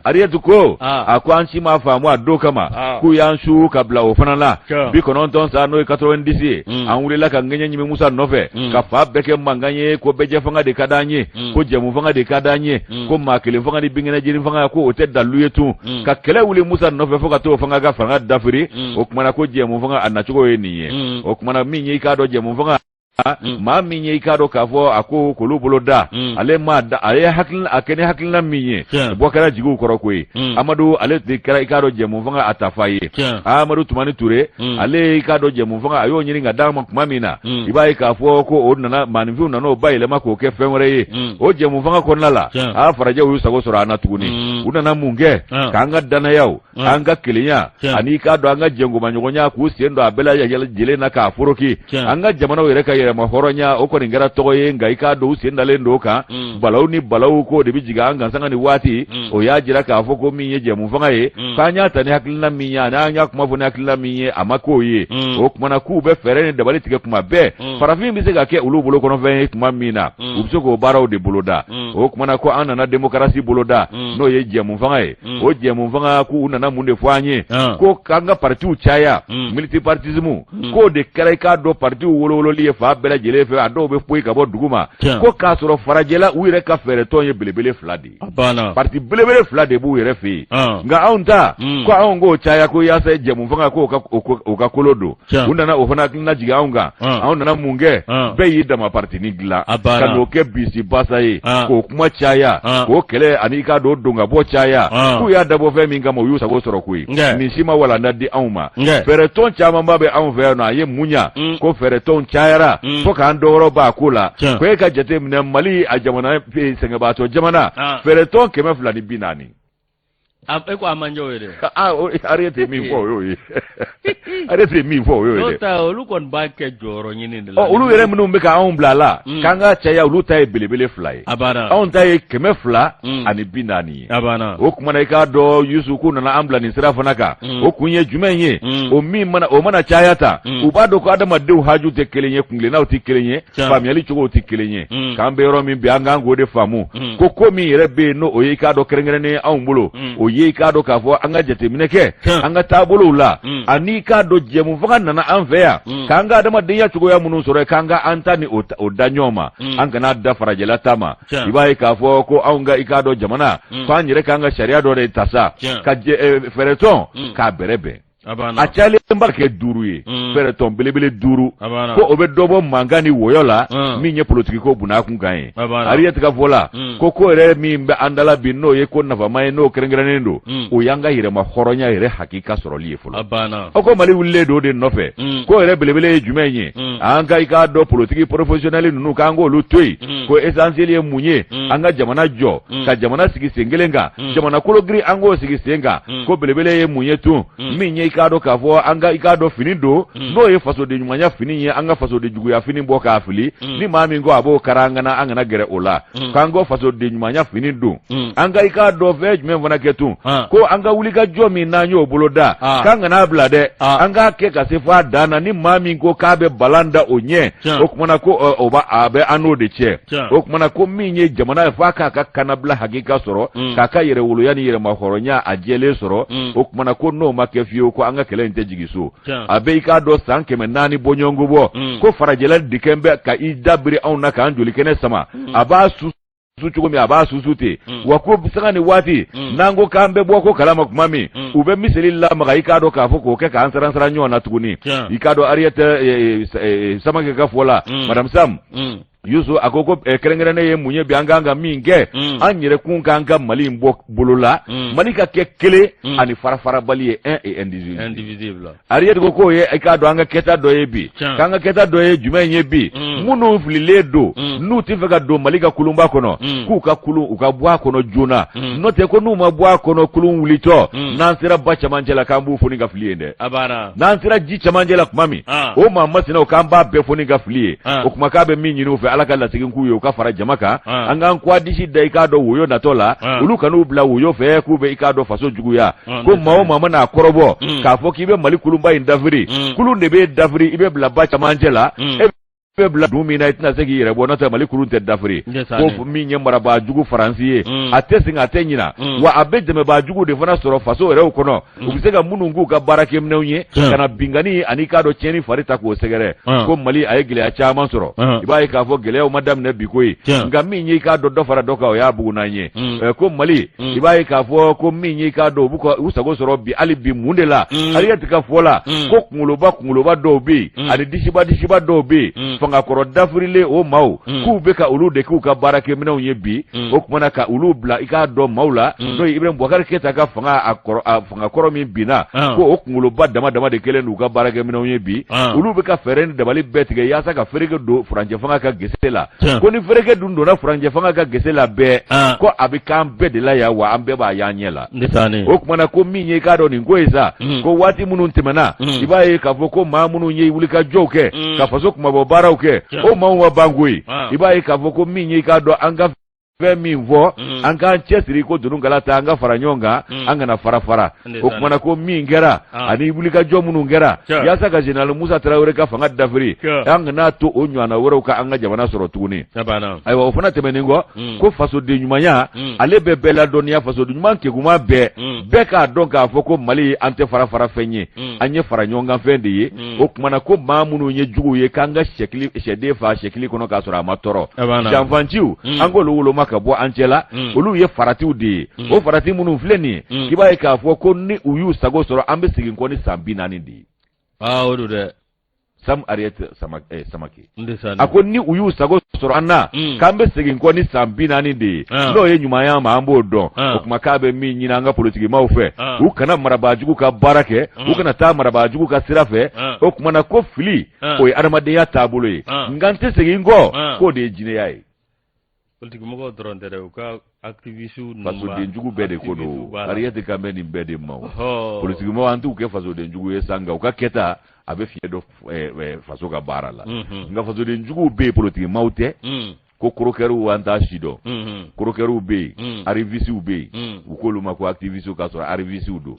Ariyetu ko a ko an si m'a faamu a don kama k'u y'an su ka bila o fana na 90 sa n'o 90 ye an wulila ka ŋɛɲɛ ɲimi Musa nɔfɛ ka fa bɛɛ kɛ mankan ye ko bɛjɛ fanga de ka d'an ye ko jɛmu fanga de ka d'an ye ko maa kelen fanga ni binkɛnɛ jiri fanga ko o tɛ dalu ye tun ka kɛlɛ wuli Musa nɔfɛ fo ka t'o fanga ka fanga dafiri o kumana ko jɛmu fanga a nacogo ye nin ye o kumana min ye i k'a dɔn jɛmu fanga maa min ye i k'a dɔn k'a fɔ a ko k'olu bolo da ale ma da a ye a kɛ ni hakilina min ye bɔ kɛra jigiw kɔrɔ koyi Amadu ale de kɛra i k'a dɔn jɛmu fanga a tafa ye Amadu Tumani Ture ale i k'a dɔn jɛmu fanga a y'o ɲini ka d'a ma tuma min na i b'a ye k'a fɔ ko o nana maaninfinw nana o bayɛlɛma k'o kɛ fɛn wɛrɛ ye o jɛmu fanga kɔnɔna la farajɛw y'u sago sɔrɔ an na tuguni u nana mun kɛ k'an ka danayaw an ka kelenya ani i k'a dɔn an ka jɛngomaɲɔgɔnya k'u sen don a bɛɛ lajɛlen na k'a foroki an ka jamanaw yɛrɛ ka yɛrɛma hɔrɔnya o kɔni kɛra tɔgɔ ye nka i k'a dɔn u sen dalen don kan balaw ni balaw ko de bɛ jigin an kan sanga ni waati o y'a jira k'a fɔ ko min ye jɛmu fanga ye k'an y'a ta ni hakilina min ye ani an y'a kuma fɔ ni hakilina min ye a ma k'o ye o kumana k'u bɛ fɛɛrɛ ni dabali tigɛ kuma bɛɛ farafin bɛ se ka kɛ olu bolo kɔnɔfɛn ye tuma min na u bɛ se k'o baaraw de boloda o kumana ko an nana démocratie boloda n'o ye jɛmu fanga ye o jɛmu fanga k'u nana mun de fɔ an ye ko k'an ka partiw caya multipartisme k'o de kɛra i k'a dɔn partiw wolowololi ye fa fa bela jele fe a dɔw be poyi ka bɔ duguma ko k'a sɔrɔ farajɛla u yɛrɛ ka fɛɛrɛtɔn ye belebele 2 de parti belebele 2 de b'u yɛrɛ fe nka anw ta ko anw k'o caya ko yaasa jɛmu fanga ko o ka kolo don u nana o fana hakilina jigin anw kan anw nana mun kɛ bɛɛ y'i dama partini dilan ka n'o kɛ bisi basa ye k'o kuma caya k'o kɛlɛ ani k'a don don ka bɔ caya k'u y'a dabɔ fɛn min kama u y'u sago sɔrɔ koyi nin si ma walanda di anw ma fɛɛrɛtɔn camanba bɛ anw fɛ yan nɔ a ye mun ɲa ko fɛɛrɛtɔn cayara fo k'an dɔwɔrɔ b'a ko la ko e ka jate minɛ Mali a jamana sɛgɛnbaatɔ jamana fɛɛrɛtɔn 240 e ko a man jɔ yɛrɛ arrêtez min fɔ o y'o ye arrêtez min fɔ o y'o ye n'o ta olu kɔni b'a kɛ jɔyɔrɔ ɲini de la olu yɛrɛ minnu bɛ ka anw bila la k'an ka caya olu ta ye belebele 2 ye anw ta ye 240 ye o kumana i k'a dɔn Yusu k'u nana an bila nin sira fana kan o kun ye jumɛn ye o mana caya ta u b'a dɔn ko adamadenw haju tɛ kelen ye kungilennaw tɛ kelen ye faamuyali cogow tɛ kelen ye k'an bɛ yɔrɔ min bi an k'an k'o de faamu ko min yɛrɛ bɛ yen n'o o ye i k'a dɔn kɛrɛnkɛrɛnnen anw bolo o ye i k'a dɔn k'a fɔ an ka jateminɛ kɛ an ka taabolow la ani k'a dɔn jɛmu fanga nana an fɛ yan k'an ka adamadenya cogoya minnu sɔrɔ k'an ka an ta ni o da ɲɔgɔn ma an kana da farajɛla ta ma i b'a ye k'a fɔ ko anw ka i k'a dɔn jamana f'an yɛrɛ k'an ka sariya dɔ de ta sa ka fɛɛrɛtɔn k'a bɛrɛbɛn a cayalenba kɛ 5 ye fɛɛrɛtɔn belebele 5 ko o bɛ dɔ bɔ mankan ni wɔyɔ la min ye politiki ko bunna kun kan ye Ariyɛti ka fɔ la ko yɛrɛ min bɛ an dala bi n'o ye ko nafama ye n'o kɛrɛnkɛrɛnnen don o y'an ka yɛrɛma hɔrɔnya yɛrɛ hakika sɔrɔli ye fɔlɔ aw ko Mali wulilen don o de nɔfɛ ko yɛrɛ belebele ye jumɛn ye an ka i k'a dɔn politiki professionnel ninnu k'an k'olu to yen ko essentiel ye mun ye an ka jamana jɔ ka jamana sigi sen kelen kan jamana kologiri an k'o sigi sen kan ko belebele ye mun ye tun min ye i k'a dɔn k'a fɔ an ka i k'a dɔn fini don n'o ye fasoden ɲumanya fini ye an ka fasoden juguya fini bɔ k'a fili ni maa min ko a b'o kara an kana gɛrɛ o la k'an ko fasoden ɲumanya fini don an ka i k'a dɔn fɛn jumɛn fana kɛ tun ko an ka wulikajɔ min n'an y'o bolo da k'an kana bila dɛ an k'a kɛ ka se f'a dan na ni maa min ko k'a bɛ balan da o ɲɛ o kumana ko a bɛ an n'o de cɛ o kumana ko min ye jamana ye f'a k'a ka kanabila hakika sɔrɔ k'a ka yɛrɛwoloya ni yɛrɛmahɔrɔnya a jɛlen sɔrɔ o kumana ko n'o ma kɛ fiyewu ko an ka kɛlɛ in tɛ jigi so a bɛ i k'a dɔn san 400 bɔɲɔgɔnko bɔ ko farajɛla dikɛn bɛ ka i dabiri anw na k'an joli kɛnɛ sama a b'a su cogo min a b'a susu ten wa ko sanga ni waati n'an ko k'an bɛ bɔ ko kalama kuma min u bɛ miseli lamaga i k'a dɔn k'a fɔ k'o kɛ k'an saransara ɲɔgɔn na tuguni i k'a dɔn Ariyɛti Samakɛ ka fɔ la Madame Sam Yusu a ko kɛrɛnkɛrɛnnen ye mun ye bi an k'an ka min kɛ an yɛrɛ kun k'an ka Mali in bɔ bolo la Mali ka kɛ kelen ani farafarabali ye un et indivisible Ariyɛti ko k'o ye i k'a dɔn an ka kɛta dɔ ye bi k'an ka kɛta dɔ ye jumɛn ye bi minnu fililen don n'u tɛ fɛ ka don Mali ka kulunba kɔnɔ k'u ka kulun u ka bɔ a kɔnɔ joona n'o tɛ ko n'u ma bɔ a kɔnɔ kulun wulitɔ n'an sera ba camancɛ la k'an b'u foni ka fili ye dɛ n'an sera ji camancɛ la tuma min o maa masina o k'an b'a bɛɛ foni ka fili ye o kuma k'a bɛ min ɲini u fɛ Ala ka lasigin k'u ye u ka fara jama kan an k'an kɔ disi da i k'a dɔn woyo natɔ la olu kan'u bila woyo fɛ k'u bɛ i k'a dɔn faso juguya ko maa o maa mana kɔrɔbɔ k'a fɔ k'i bɛ Mali kulunba in dafiri kulun de bɛ dafiri i bɛ bila ba camancɛ la bɛ bila dun min na i tɛna se k'i yɛrɛ bɔ n'o tɛ Mali kulun tɛ dafiri ko min ye marabaa jugu Faransi ye a tɛ segin a tɛ ɲina wa a bɛ dɛmɛbaa jugu de fana sɔrɔ faso yɛrɛw kɔnɔ u bɛ se ka minnu k'u ka baarakɛminɛnw ye ka na bingani ani k'a dɔn tiɲɛni fari ta k'o sɛgɛrɛ ko Mali a ye gɛlɛya caman sɔrɔ i b'a ye k'a fɔ gɛlɛyaw ma daminɛ bi ko ye nka min ye i k'a dɔn dɔ fara dɔ kan o y'a bugunan ye ko Mali i b'a ye k'a fɔ ko min ye i k'a dɔn u sago sɔrɔ bi hali bi mun de la Ariyɛti ka fɔ la ko kunkoloba dɔw bɛ yen ani disiba dɔw bɛ yen fangakɔrɔ dafirilen o maaw k'u bɛ ka olu de k'u ka baarakɛminɛnw ye bi o kumana ka olu bila i k'a dɔn maaw la n'o ye Ibrahim Boubacar Keita ka fangakɔrɔ min binna ko o kunkoloba dama de kelen n'u ka baarakɛminɛnw ye bi olu bɛ ka fɛɛrɛ ni dabali bɛɛ tigɛ yaasa ka fereke don furancɛ fanga ka gese la ko ni fereke dun donna furancɛ fanga ka gese la bɛɛ ko a bɛ k'an bɛɛ de la yan wa an bɛɛ b'a y'an ɲɛ la o kumana ko min ye i k'a dɔn nin ko ye sa ko waati minnu tɛmɛna i b'a ye k'a fɔ ko maa minnu ye wulikajɔw kɛ ka faso kumabɔ baaraw kɛ o maaw ma ban koyi i b'a ye k'a fɔ ko min ye i k'a dɔn an ka fɛn min fɔ an k'an cɛsiri ko dunun galata an ka fara ɲɔgɔn kan an kana fara o kumana ko min kɛra ani wulikajɔ minnu kɛra yaasa ka Général Musa Tarawele ka fanga dafiri an kana to o ɲɔgɔnna wɛrɛw ka an ka jamana sɔrɔ tuguni ayiwa o fana tɛmɛnen kɔ ko fasoden ɲumanya ale bɛ bɛɛ ladɔnniya fasoden ɲuman kekuma bɛɛ k'a dɔn k'a fɔ ko Mali an tɛ fara fɛn ye an ye fara ɲɔgɔn kan fɛn de ye o kumana ko maa minnu ye juguw ye k'an ka sɛden fa sɛkili kɔnɔ k'a sɔrɔ a ma tɔɔrɔ janfanciw an k'olu woloma ka bɔ an cɛ la olu ye faratiw de ye o farati minnu filɛ nin ye k'i b'a ye k'a fɔ ko ni u y'u sago sɔrɔ an bɛ segin kɔ ni san 40 de ye o do dɛ Sam Ariete Samake a ko ni u y'u sago sɔrɔ an na k'an bɛ segin kɔ ni san 40 de ye n'o ye ɲumanya ma an b'o dɔn o kuma k'a bɛ min ɲini an ka politikimaw fɛ u kana marabaajugu ka baara kɛ u kana taa marabaajugu ka sira fɛ o kumana ko fili o ye adamadenya taabolo ye nka n tɛ segin kɔ k'o de ye jinɛya ye politikimɔgɔw dɔrɔn tɛ dɛ u ka activistes fasodenjugu bɛɛ de ko don Ariete kan bɛ nin bɛɛ de ma politikimɔgɔw an t'u kɛ fasodenjugu ye sa nka u ka kɛta a bɛ fiɲɛ dɔ faso ka baara la nka fasodenjuguw bɛ yen politikimɔgɔw tɛ ko korokɛriw an t'a si dɔn korokɛriw bɛ yen arrivistes bɛ yen u k'olu ma ko activistes k'a sɔrɔ arrivistes don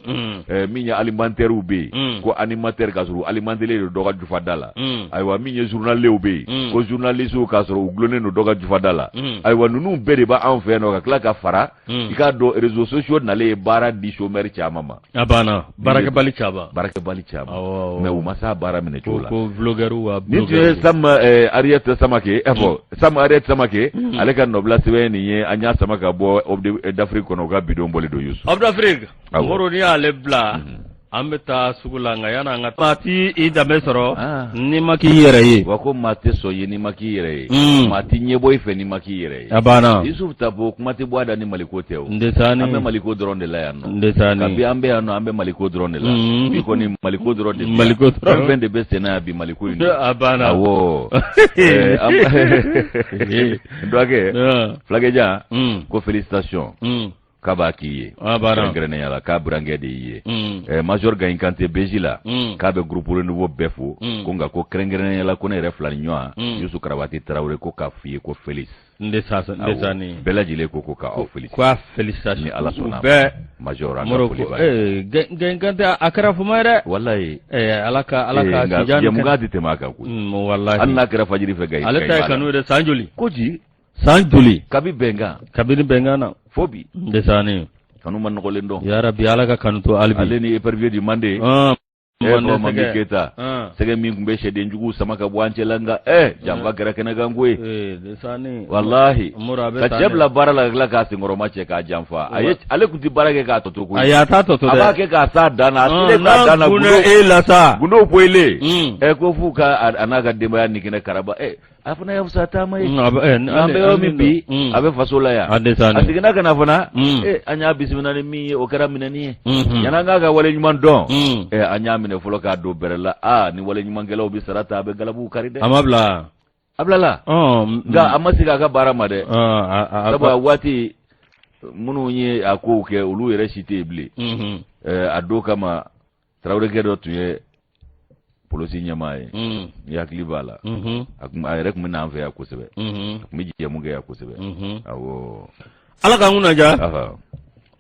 min ye alimentaires bɛ yen ko animateurs k'a sɔrɔ u alimentelen don dɔ ka jufada la ayiwa min ye journalistes bɛ yen ko journalistes k'a sɔrɔ u gulonnen don dɔ ka jufada la ayiwa ninnu bɛɛ de b'an fɛ yan nɔ ka tila ka fara i k'a dɔn réseaux sociaux nalen ye baara di chômeurs caman ma a banna baarakɛbali caman mais u ma se baara minɛ cogo la ko vlogueurs ni tun ye Sam Ariete Samake Sam Ariete Samake ale ka nɔbila sɛbɛn nin ye an y'a sama ka bɔ d'Afrique kɔnɔ u ka bidon bɔlen don Yusu d'Afrique Moro ni y'ale bila an bɛ taa sugu la nka yan'an ka maa ti i danbe sɔrɔ n'i ma k'i yɛrɛ ye wa ko maa tɛ sɔn ye n'i ma k'i yɛrɛ ye maa ti ɲɛbɔ i fɛ n'i ma k'i yɛrɛ ye a banna Yusuf Tabo kuma tɛ bɔ a da ni Maliko tɛ o Ndesani an bɛ Maliko dɔrɔn de la yan nɔ Ndesani kabi an bɛ yan nɔ an bɛ Maliko dɔrɔn de la bi kɔni Maliko dɔrɔn de Maliko dɔrɔn fɛn de bɛ senna yan bi Maliko in a banna awɔ dɔgɔkɛ Fulakeja ko félicitations k'a b'a k'i ye kɛrɛnkɛrɛnnenya la k'a burankɛ de y'i ye Major Gayin Kante Beji la k'a bɛ groupe renouveau bɛɛ fo ko nka ko kɛrɛnkɛrɛnnenya la ko ne yɛrɛ filani ɲɔgɔn Yusu Karabati Tarawele ko k'a f'i ye ko Félix Ndesani bɛɛ lajɛlen ko k'a félicite k'a félicitations ni Ala sɔnna bɛɛ Major an ka foli b'a Gayin Kante a kɛra fama ye dɛ wallahi ala ka jamukan tɛ tɛmɛ a kan koyi wallahi hali n'a kɛra fajiri fɛ Gayin ale ta ye kanu ye dɛ san joli ko ji san joli kabini bɛnkan na fo bi Ndesani kanu ma nɔgɔlen dɔn ya Rabbi ala ka kanu to hali bi ale ni épervier du Mandé Mami Keita sɛgɛ min tun bɛ sɛdenjugu sama ka bɔ an cɛla nka janfa kɛra kɛnɛkan ko ye wallahi ka cɛ bila baara la ka tila k'a senkɔrɔma cɛ k'a janfa ale tun tɛ baara kɛ k'a tɔtɔ koyi a t'a tɔtɔ dɛ a b'a kɛ k'a s'a dan na a selen k'a dan na gundo poyilen ko f'u ka a n'a ka denbaya ni kɛnɛ karaba a fana y'a fisaya taama ye an bɛ yɔrɔ min bi a bɛ faso la yan a seginna ka na fana an y'a bisimila ni min ye o kɛra minɛni ye yan'an k'a ka wale ɲuman dɔn an y'a minɛ fɔlɔ k'a don bɛrɛ la ni wale ɲumankɛlaw bɛ sara ta a bɛ galabuw kari dɛ a ma bila a bilala nka a ma segin a ka baara ma dɛ sabu a waati minnu ye a kow kɛ olu yɛrɛ si tɛ yen bilen a don kama Tarawelekɛ dɔ tun ye polisi ɲɛmaa ye ni hakili b'a la a yɛrɛ tun bɛ n'an fɛ yan kosɛbɛ a tun bɛ jɛmu kɛ yan kosɛbɛ awɔ ala k'an kunna diya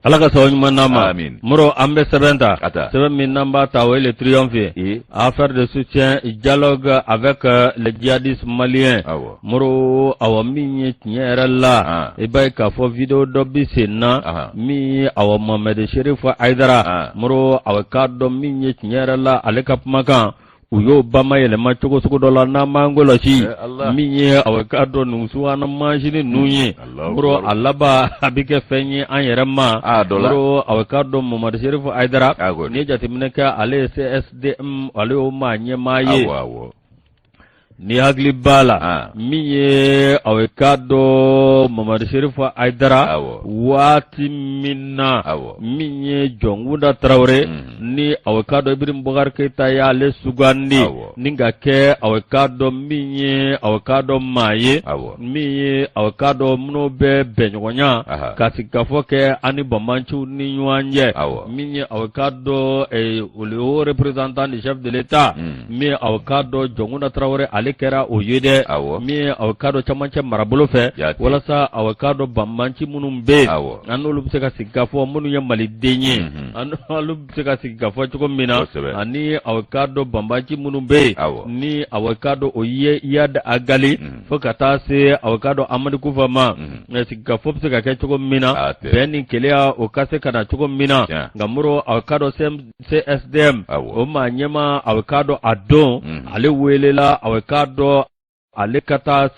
ala ka sababu ɲuman d'an ma Moro an bɛ sɛbɛn ta sɛbɛn min n'an b'a ta o ye le triomphe affaire de soutien dialogue avec les djihadistes maliens Moro awɔ min ye tiɲɛ yɛrɛ la i b'a ye k'a fɔ vidéo dɔ bɛ sen na min ye awɔ Mohamed Cherif Aidara Moro awɔ k'a dɔn min ye tiɲɛ yɛrɛ la ale ka kumakan u y'o bamayɛlɛma cogo sugu dɔ la n'an b'an kɔlɔsi min ye awɔ k'a dɔn nin subahana mansin ninnu ye Moro a laban a bɛ kɛ fɛn ye an yɛrɛ ma Moro awɔ k'a dɔn Mohamed Cherif Aidara n'i ye jateminɛ kɛ ale ye CSDM ale y'o maa ɲɛmaa ye ni hakili b'a la min ye awɔ k'a dɔn Mohamed Cherif Aidara waati min na min ye Jɔnkunda Tarawele ni awɔ k'a dɔn Ibrahim Boubacar Keita y'ale sugandi ni ka kɛ awɔ k'a dɔn min ye awɔ k'a dɔn maa ye min ye awɔ k'a dɔn minnu bɛ bɛnɲɔgɔnya ka sigikafɔ kɛ ani bamanciw ni ɲɔgɔn cɛ min ye awɔ k'a dɔn le haut représentant du chef de l'État min ye awɔ k'a dɔn Jɔnkunda Tarawele ale kɛra o ye dɛ min ye avocado camancɛ marabolo fɛ walasa avocado banbanci minnu bɛ an n'olu bɛ se ka sigi ka fɔ minnu ye maliden ye olu bɛ se ka sigi ka fɔ cogo min na ani avocado banbanci minnu bɛ ni avocado o ye Iyad Agali fo ka taa se avocado Amadu Kufa ma sigi ka fɔ bɛ se ka kɛ cogo min na bɛn ni keleya o ka se ka na cogo min na nka muru avocado CSDM o maa ɲɛma avocado a don ale welela avocado ale ka taa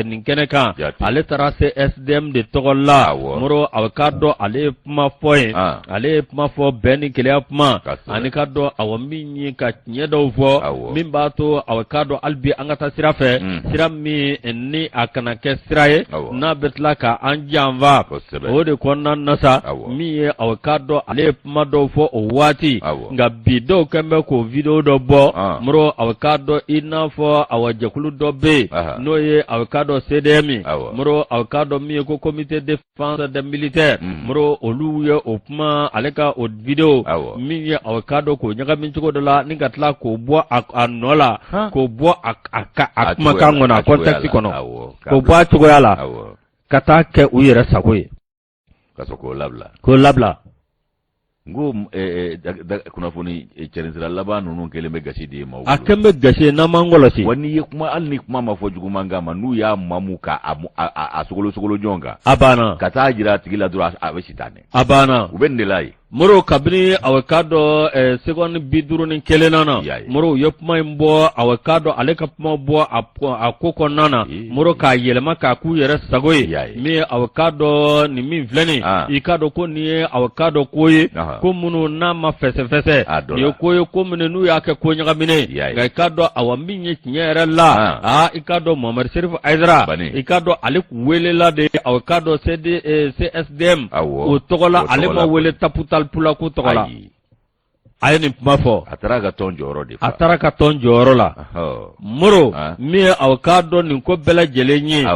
nin kɛnɛ kan ale taara CSDM de tɔgɔ la muru avocado ale ye kuma fɔ ye ale ye kuma fɔ bɛn ni keleya kuma ani ka dɔn awɔ min ye ka tiɲɛ dɔw fɔ min b'a to avocado hali bi an ka taa sira fɛ sira min ni a kana kɛ sira ye n'a bɛ tila ka an janfa o de kɔnɔna na sa min ye avocado ale ye kuma dɔw fɔ o waati nka bi dɔw kɛn bɛ k'o video dɔ bɔ muru avocado i n'a fɔ awɔ jɛkulu dɔ bɛ n'o ye avocado CDM muru avocado min ye ko comité de défense des militaires muru olu ye o kuma ale ka o video min ye avocado k'o ɲagami cogo dɔ la ni ka tila k'o bɔ a nɔ la k'o bɔ a kumakan kɔnɔ a contexte kɔnɔ k'o bɔ a cogoya la ka taa kɛ u yɛrɛ sago ye k'o labila ngo kunnafoni cɛrinsira laban ninnu kelen bɛ gasi di ma a kɛn bɛ gasi n'an m'an kɔlɔsi wa n'i ye kuma hali ni kuma ma fɔ juguman kan ma n'u y'a mamu ka a sogolo jɔn kan a banna ka taa jira a tigi la dɔrɔn a bɛ si taa ne a banna u bɛ nin de la ye muru kabini avocado seconde 51 na muru ye kuma in bɔ avocado ale ka kuma bɔ a ko kɔnɔna na muru k'a yɛlɛma k'a k'u yɛrɛ sago ye min ye avocado ni min filɛ nin i ka dɔn ko nin ye avocado ko ye ko minnu n'a ma fɛsɛfɛsɛ nin ye ko ye ko minnu n'u y'a kɛ ko ɲagamine nka i ka dɔn awɔ min ye tiɲɛ yɛrɛ la i ka dɔn Mohamed Sherif Aidara i ka dɔn ale welela de avocado CSDM o tɔgɔ la ale ma wele taputal pula ko tɔgɔ la a ye nin kuma fɔ a taara ka tɔn jɔyɔrɔ de a taara ka tɔn jɔyɔrɔ la muru min ye aw k'a dɔn nin ko bɛɛ lajɛlen ye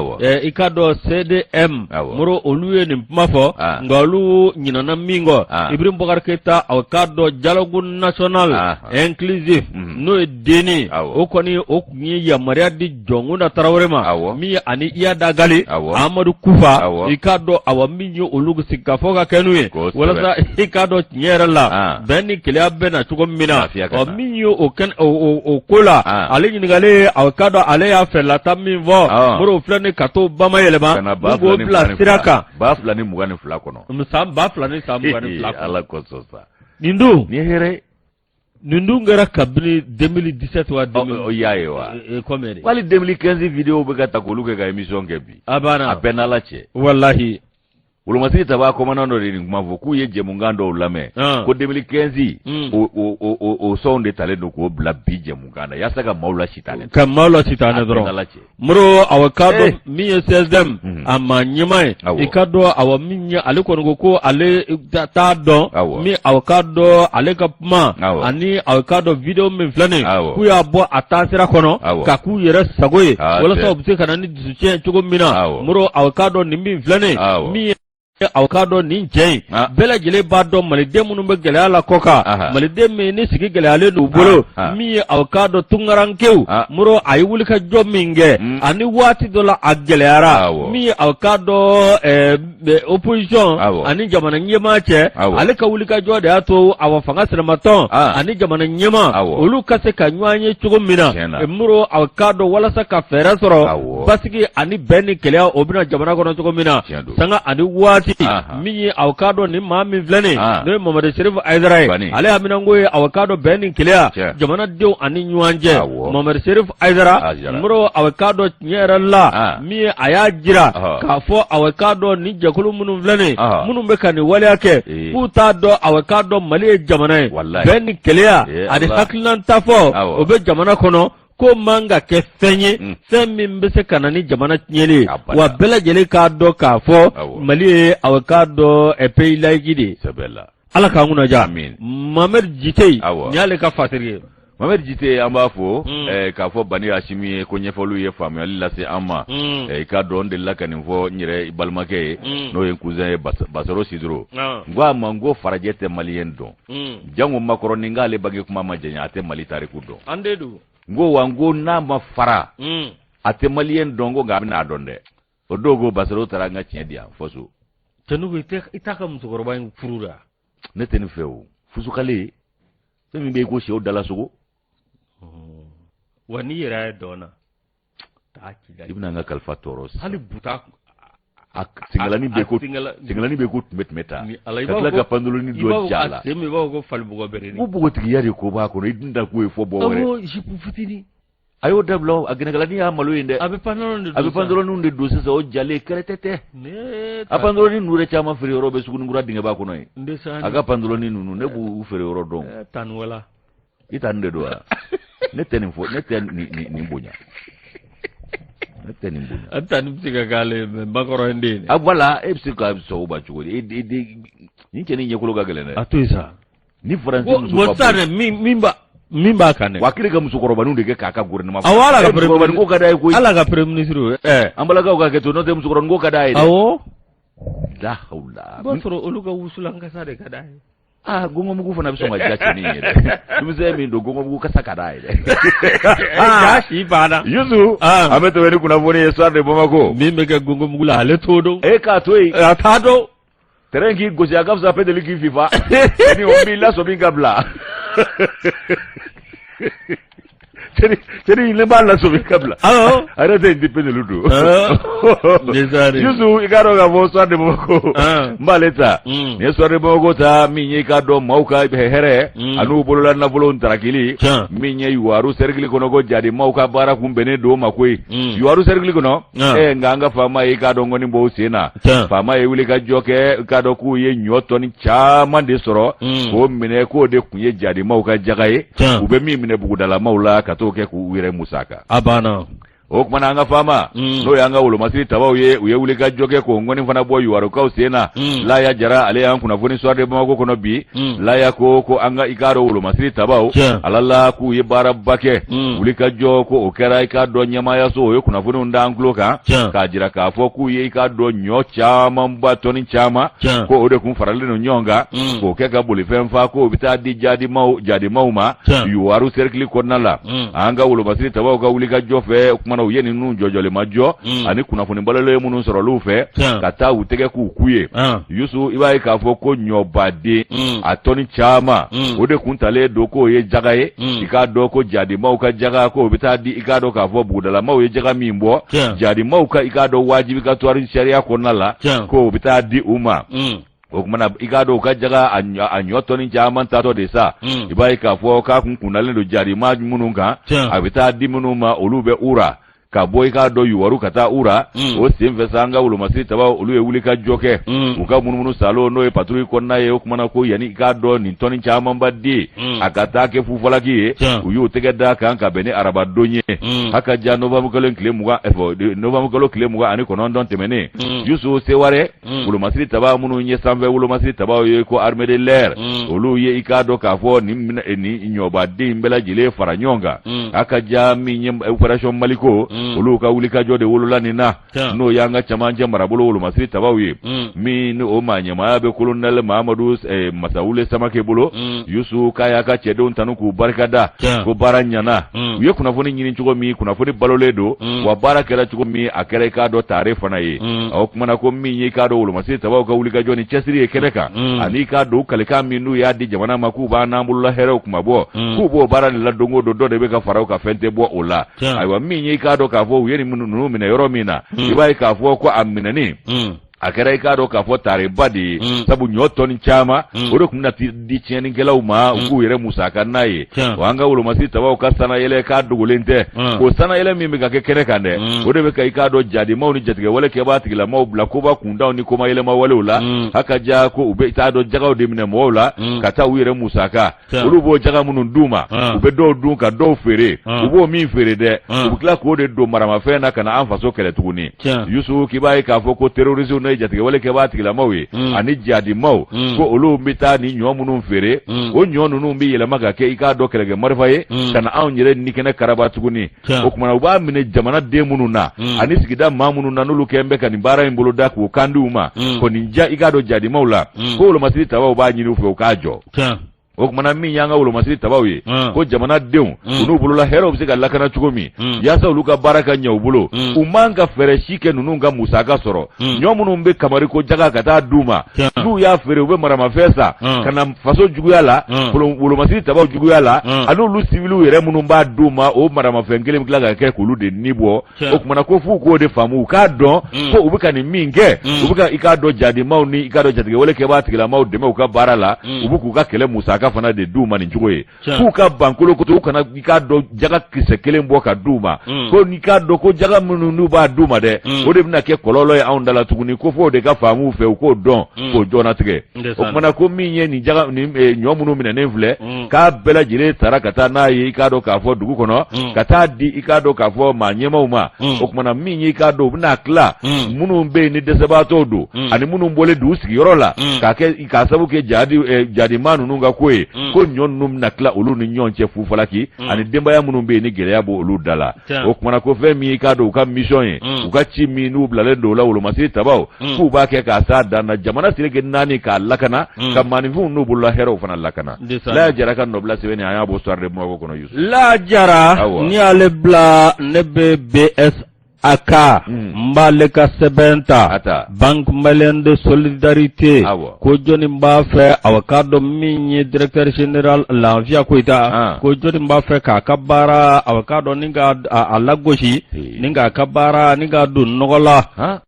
i ka dɔn CDM muru olu ye nin kuma fɔ nka olu ɲinana min kɔ Ibrahim Boubacar Keita aw k'a dɔn dialogue national inclusif n'o ye denni o kɔni o tun ye yamaruya di Jɔnkunda Tarawele ma min ye ani Iyad Agali Amadu Kufa i k'a dɔn awɔ min ye olu sigi ka fɔ ka kɛ n'u ye walasa i k'a dɔn tiɲɛ yɛrɛ la bɛn ni keleya bɛ na cogo min na min ye o ko la ale ɲininkali aw ka dɔn ale y'a fɛ lata min fɔ muru filɛ ni ka to bama yɛlɛma k'o bila sira kan 2022 kɔnɔ san 2022 ala kosɔn sa nin dun ni hɛrɛ nin dun kɛra kabini 2017 wa 2000 o y'a ye wa comme de wali 2015 vidéo bɛ ka ta k'olu kɛ ka émission kɛ bi a banna a bɛɛ n'ala cɛ wallahi Wolomasiri Taba commandant dɔ de nin kuma fɔ k'u ye jɛmunkan dɔw lamɛn ko 2015 o sɔnw de talen don k'o bila bi jɛmunkan na yaasa ka maaw la sitanɛ ka maaw la sitanɛ dɔrɔn muru aw ka dɔn min ye CSDM a ma ɲɛma ye i ka dɔn awɔ min ye ale kɔni ko ale t'a dɔn min aw ka dɔn ale ka kuma ani aw ka dɔn video min filɛ nin k'u y'a bɔ a taasira kɔnɔ ka k'u yɛrɛ sago ye walasa u bɛ se ka na ni dusutiɲɛ cogo min na muru aw ka dɔn nin min filɛ nin min aw ka dɔn nin cɛ in bɛɛ lajɛlen b'a dɔn maliden minnu bɛ gɛlɛya la kɔ kan maliden min ni sigi gɛlɛyalen d'u bolo min ye aw ka dɔn tunkarankew muru a ye wulikajɔ min kɛ ani waati dɔ la a gɛlɛyara min ye aw ka dɔn opposition ani jamana ɲɛmaa cɛ ale ka wulikajɔ de y'a to aw fanga siramatɔn ani jamana ɲɛmaa olu ka se ka ɲɔgɔn ye cogo min na muru aw ka dɔn walasa ka fɛɛrɛ sɔrɔ basigi ani bɛn ni kɛlɛya o bɛna jamana kɔnɔ cogo min na sanga ani waati min ye aw ka dɔn ni maa min filɛ nin n'o ye Mohamed Sherif Aidara ye ale haminanko ye aw ka dɔn bɛn ni keleya jamanadenw ani ɲɔgɔn cɛ Mohamed Sherif Aidara muru aw ka dɔn tiɲɛ yɛrɛ la min ye a y'a jira k'a fɔ aw ka dɔn ni jɛkulu minnu filɛ nin minnu bɛ ka nin waleya kɛ k'u t'a dɔn aw ka dɔn Mali ye jamana ye bɛn ni keleya ani hakilinata fɔ o bɛ jamana kɔnɔ ko man ka kɛ fɛn ye fɛn min bɛ se ka na ni jamana tiɲɛli wa bɛɛ lajɛlen k'a dɔn k'a fɔ Mali ye aw k'a dɔn pays laïque de ala k'an kunna diya Mohamed Jite nin y'ale ka fasiri ye Mohamed Jite an b'a fɔ k'a fɔ Bani Hashimi ye ko ɲɛfɔliw ye faamuyali lase an ma i k'a dɔn n delila ka nin fɔ n yɛrɛ balimakɛ ye n'o ye n cousin ye Basaro Sidoro n ko a ma n ko farajɛ tɛ maliyɛn dɔn jango makɔrɔni n k'ale bage kuma ma janya a tɛ Mali tariku dɔn ngo wango na mafara ate malien dongo ga na donde o dogo basaro taranga tiendia fosu tenugo itaka musukoro bayin furura ne tenu fewu fusu kale semi be ko shew dala sugo wani yera dona ta kiga ibna nga kalfa toros hali buta singalani be ko meta kala ga pandolo ni do jala semi ba ko fal bugo bere ni bugo tigi yari ko ba ko idinda ko e fo bo wore oh jipu futini ayo dablo agina galani ya malo inde abe pandolo nunde do se o jale kretete ne apandolo ni nure chama fere robe sugu ngura dinga ba ko noy ndesani aga pandolo ni nunu ne bu fere ro don tan wala itande do ne teni fo ne teni ni bunya ne teni bunya atani psika gale bakoro ndini voilà e psika so ba chugoli ni keni nyekulo gagale ne atuisa ni français musu ba bosare mimba kane wakili ga musu koroba nunde ke kaka gouvernement awala ga premier ko kada ko ala ga premier ministre ambala ga ke to no te musu koron go kada awo la hawla bosoro oluga wusula ngasa de kada gongo mugu fana biso ma jachi ni yede tumize mi ndo gongo mugu kasa kada ide jachi bana yuzu ameto weni kuna voni yeswa de Bamako mimbe ga gongo mugu la ale todo ka toyi atado terengi gosi agafza pe de liki FIFA ni ombi la so bingabla Teri lemba la so bingabla arete independent ludo desare yuzu igaro ga vo so de Bamako mbaleta ne so de Bamako ta minye ka do mauka here anu bolola na volontaire kili minye yuaru sergili kono go jadi mauka bara kumbene do makoi yuaru sergili kono nganga fama e ka do ngoni bo sena fama e wuli ka joke ka do ku ye nyoto ni chama de soro ko mine ko de ku ye jadi mauka jagaye ube mi mine bugudala maula ka to ke ku wire musaka abana okmana anga fama no yanga ulo masiri tabaw ye wuli ka joke ko ngoni fana boy yuaru ka sena la ya jara ale yan kuna foni soade Bamako kono bi la ya ko anga ikaro ulo masiri tabaw alalla ku ye bara bake wuli ka joko o kera ka do nyama ya so yo kuna foni ndanglo ka jira ka fo ku ye ka do nyo chama mbatoni chama ko ode kun farale no nyonga ko ke ka buli femfa ko bita di jadi mauma yuaru serkli konala anga ulo masiri tabaw ka wuli ka jofe na uyeni nu jojole majo ani kuna funi balale munu soro lufe kata utege ku kuye yusu ibai ka fo ko nyobade atoni chama ode kuntale doko ye jagaye ika doko jadi mauka jaga ko bitadi ika do ka fo budala mau ye jaga mimbo jadi mauka ika do wajibi ka twari sharia ko nala ko bitadi uma okumana igado ka jaga anyoto ni jaman tato de sa ibai ka fo ka kunkunale do jadi ma mununga abita di munuma olube ura ka boy ka do yuwaru kata ura o simve sanga ulo masiri taba ulu e wuli ka joke uka mununu salo no e patrouille konna ye okumana ko yani ka do ni toni chama mbadi akata ke fufola ki uyu tege da kan ka bene araba donye haka ja nova mukalo klemuga efo nova mukalo klemuga ani kono don temene yusu seware ulo masiri taba munu nye samve ulo masiri taba ye ko armée de l'air ulu ye ikado ka fo ni nyoba de mbela jile faranyonga haka ja minye operation maliko ulu ka wuli ka jode wulula ni na no yanga chamanje marabolo wulu masiri tabawi mi no o manyama ya be colonel Mamadou Masaule Samake bolo yusu kaya ka chedon tanuku barkada ko baranyana wiye kuna foni nyini chugo mi kuna foni baloledo wa barakela chugo mi akere ka do tarefa na ye o kuma na ko mi yi ka do wulu masiri tabawi ka wuli ka joni chesiri ekeleka ani ka do kaleka mi nu ya di jamana maku ba na mbulula hero kuma bo ku bo barani la dongo do de be ka farao ka fente bo ola aywa mi yi ka do ka fo yeni munu mina yoro mina ibai ka fo ko amina ni akera ikado ka fo tare badi sabu nyoto ni chama oro kumna di cheni gelauma ku yere musaka naye wanga ulo masiri tabaw ka sana yele ka dugulente ko sana yele mimi ka kekere kande ode be ka ikado jadi mawni jatige wala ke batigi la maw bla ko ba kunda ni koma yele ma wala haka ja ko ube itado jagaw de mine mawla kata wire musaka ulu bo jaga munun duma ube do dunka do fere ubo mi fere de ubukla ko de do marama fena kana anfaso kele tuguni yusu kibai ka fo ko terrorisme jatige wale ke batigi la mawe ani jadi maw ko olu mita ni nyomunu fere o nyonu nu mbi yele maga ke ika do kelege marfaye kana aw nyire ni kene karaba tuguni o kuma na ba mine jamana de munu na ani sigida mamunu na nulu kembe kan bara imbolo da ko kandu uma ko ninja ika do jadi mawla ko olu masiri tawa ba nyinu fe o kajo o kuma na min yanga wolo masiri tabaw ye ko jamana denw unu bolola hero bi se ka lakana cogo min yasa olu ka baraka nya u bolo u man ka fere shike nunu ka musaka sɔrɔ ɲɔ minnu be kamari ko jaga ka taa duma n'u y'a feere u be marama fesa kana faso juguya la wolo masiri tabaw juguya la ani olu civiliw yɛrɛ minnu b'a duma o marama fɛn kelen bi kila ka kɛ k'olu de nibɔ o kuma na ko fu k'o de faamu u k'a dɔn ko u be ka nin min kɛ u be ka i k'a dɔn jadimaw ni i k'a dɔn jatigɛ wale kɛbaa tigilamaw dɛmɛ u ka baara la u be k'u ka kɛlɛ musaka fana de d'u ma nin cogo ye k'u ka bankolo koto u kana i k'a dɔn jaga kisɛ kelen bɔ ka d'u ma ko n'i k'a dɔn ko jaga minnu n'u b'a d'u ma dɛ o de bɛna kɛ kɔlɔlɔ ye anw da la tuguni ko fo de ka faamu fɛ u k'o dɔn k'o jɔna tigɛ o kumana ko min ye nin jaga nin ɲɔ minnu minɛnen filɛ k'a bɛɛ lajɛlen tara ka taa n'a ye i k'a dɔn k'a fɔ dugu kɔnɔ ka taa di i k'a dɔn k'a fɔ maa ɲɛmaw ma o kumana min ye i k'a dɔn u bɛna tila minnu bɛ yen ni dɛsɛbaatɔw don ani minnu bɔlen don u sigiyɔrɔ la k'a sababu kɛ jadima ninnu ka ko ye ko ɲɔ ninnu bɛna tila olu ni ɲɔgɔn cɛ fufalaki ani denbaya minnu bɛ yen ni gɛlɛya b'o olu da la o kumana ko fɛn min i k'a dɔn u ka mission ye u ka ci min n'u bilalen don o la wolomasiri tabaw k'u b'a kɛ k'a s'a dan na jamana sirike 4 k'a lakana ka maaninfinw n'u bolola hɛrɛw fana lakana Laya Jara ka nɔbila sɛbɛnni an y'a bɔ soir de Bamakɔ kɔnɔ Yusu Laya Jara ni y'ale bila ne bɛ BS aka mbale ka sɛbɛn ta Banque Malienne de Solidarité ko jɔnni b'a fɛ a ka dɔn min ye directeur général Lafiya Koyita ko jɔnni b'a fɛ k'a ka baara a ka dɔn ni ka a lagosi ni k'a ka baara ni ka don nɔgɔ la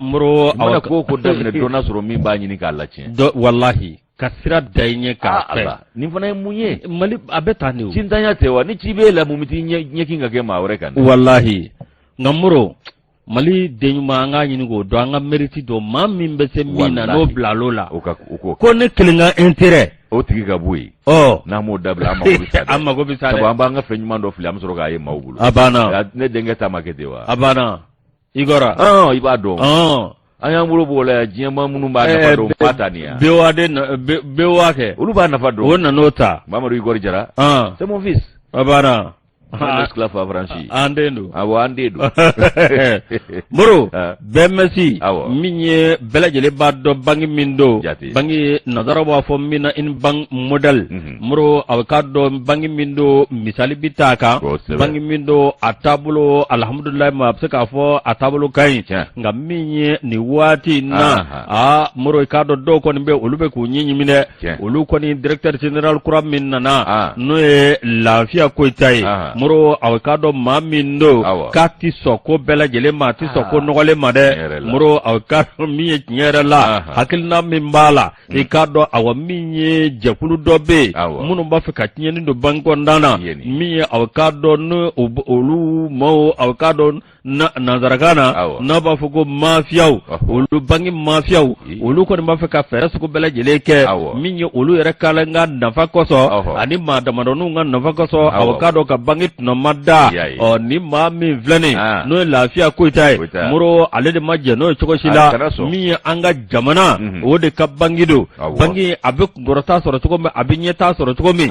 moro a ko daminɛ don n'a sɔrɔ min b'a ɲini k'a latiɲɛ wallahi ka sira da i ɲɛ k'a fɛ nin fana ye mun ye Mali a bɛ taa ni o cintanya tɛ wa ni ci b'e la mun bɛ t'i ɲɛkin ka kɛ maa wɛrɛ kan wallahi nka moro Mali den ɲuman an k'a ɲini k'o dɔn an ka mérite dɔn maa min bɛ se min na n'o bilal'o la ko ne kelen ka intérêt o tigi ka bɔ yen n'an m'o dabila an mago bɛ sa dɛ sabu an b'an ka fɛn ɲuman dɔ fili an bɛ sɔrɔ k'a ye maaw bolo a banna ne denkɛ ta ma kɛ ten wa a banna i kɔrɔ i b'a dɔn an y'an bolo b'o la diɲɛ maa minnu b'a nafa dɔn ba ta nin ya bewa kɛ olu b'a nafa dɔn o nan'o ta Mamadu Igor Jara c'est mon fils a banna esclave affranchi an den don awɔ an den don moro BMS min ye bɛɛ lajɛlen b'a dɔn banque min don banque nazaraw b'a fɔ min na une banque modèle moro a k'a dɔn banque min don misali bi t'a kan banque min don a taabolo alhamdulilayi ma a bɛ se k'a fɔ a taabolo ka ɲi nka min ye nin waati na moro i k'a dɔn dɔw kɔni bɛ olu bɛ k'u ɲɛɲini dɛ olu kɔni directeur général kura min nana n'o ye Lafiya Koyita ye moro aw ka dɔn maa min don k'a ti sɔn ko bɛɛ lajɛlen ma a ti sɔn ko nɔgɔlen ma dɛ moro aw ka dɔn min ye tiɲɛ yɛrɛ la hakilina min b'a la i k'a dɔn aw min ye jɛkulu dɔ bɛ yen minnu b'a fɛ ka tiɲɛni don banque kɔnɔna na min ye aw ka dɔn ni olu maaw aw ka dɔn nanzarakan na n'a b'a fɔ ko mafiyaw olu banque mafiyaw olu kɔni b'a fɛ ka fɛɛrɛ sugu bɛɛ lajɛlen kɛ min ye olu yɛrɛ kalan ka nafa kɔsɔn ani maa damadɔninw ka nafa kɔsɔn aw ka dɔn ka banque tunama da ni maa min filɛ nin n'o ye Lafiya Koyita ye moro ale de ma jɛ n'o ye cogo si la min ye an ka jamana o de ka banque don banque a bɛ kunkɔrɔta sɔrɔ cogo min a bɛ ɲɛtaa sɔrɔ cogo min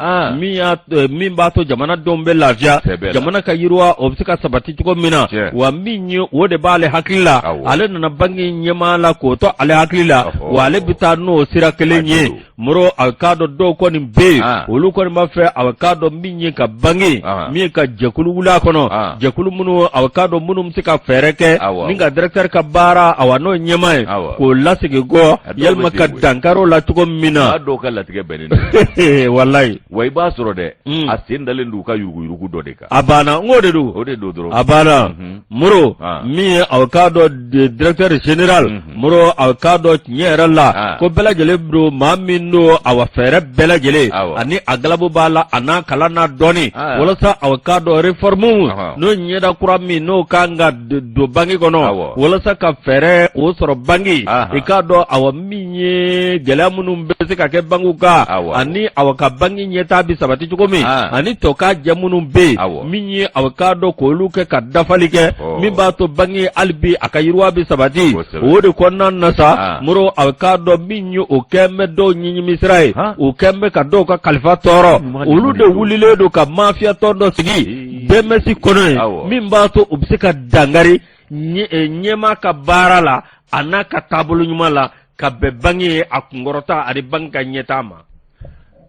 min b'a to jamana denw bɛ lafiya jamana ka yiriwa o bɛ se ka sabati cogo min na wa min ye o de b'ale hakili la ale nana banque ɲɛmaa la k'o to ale hakili la wa ale bɛ taa n'o sira kelen ye moro a k'a dɔn dɔw kɔni bɛ yen olu kɔni b'a fɛ a k'a dɔn min ye ka banque min ye ka jɛkulu wuli a kɔnɔ jɛkulu minnu a k'a dɔn minnu bɛ se ka fɛɛrɛ kɛ ni ka directeur ka baara n'o ɲɛmaa ye k'o lasegin kɔ yalima ka dankari la cogo min na dɔw ka latigɛ bɛnnen don walayi wa i b'a sɔrɔ dɛ a sen dalen don u ka yuruguyurugu dɔ de kan a banna n k'o de don dɔrɔn a banna moro min ye aw k'a dɔn directeur général moro aw k'a dɔn tiɲɛ yɛrɛ la ko bɛɛ lajɛlen don maa min don awa fɛɛrɛ bɛɛ lajɛlen ani a galabu b'a la a n'a kalan n'a dɔɔni walasa aw k'a dɔn réforme n'o ɲɛda kura min n'o kan ka don banque kɔnɔ walasa ka fɛɛrɛ o sɔrɔ banque i k'a dɔn awa min ye gɛlɛya minnu bɛ se ka kɛ banque kan ani awa ka banque ɲɛtaa bi sabati cogo min ani tɔ ka jɛ minnu bɛ yen min ye aw k'a dɔn k'olu kɛ ka dafali kɛ min b'a to banque hali bi a ka yiriwa bi sabati o de kɔnɔna na sa moro aw k'a dɔn min ye o kɛn bɛ dɔw ɲiɲimi sira ye o kɛn bɛ ka dɔw ka kalifa tɔɔrɔ olu de wulilen don ka mafiya tɔn dɔ sigi BMS kɔnɔ ye min b'a to u bɛ se ka dangari ɲɛmaa ka baara la a n'a ka taabolo ɲuman la ka bɛn banque ye a kunkɔrɔta ani banque ka ɲɛtaa ma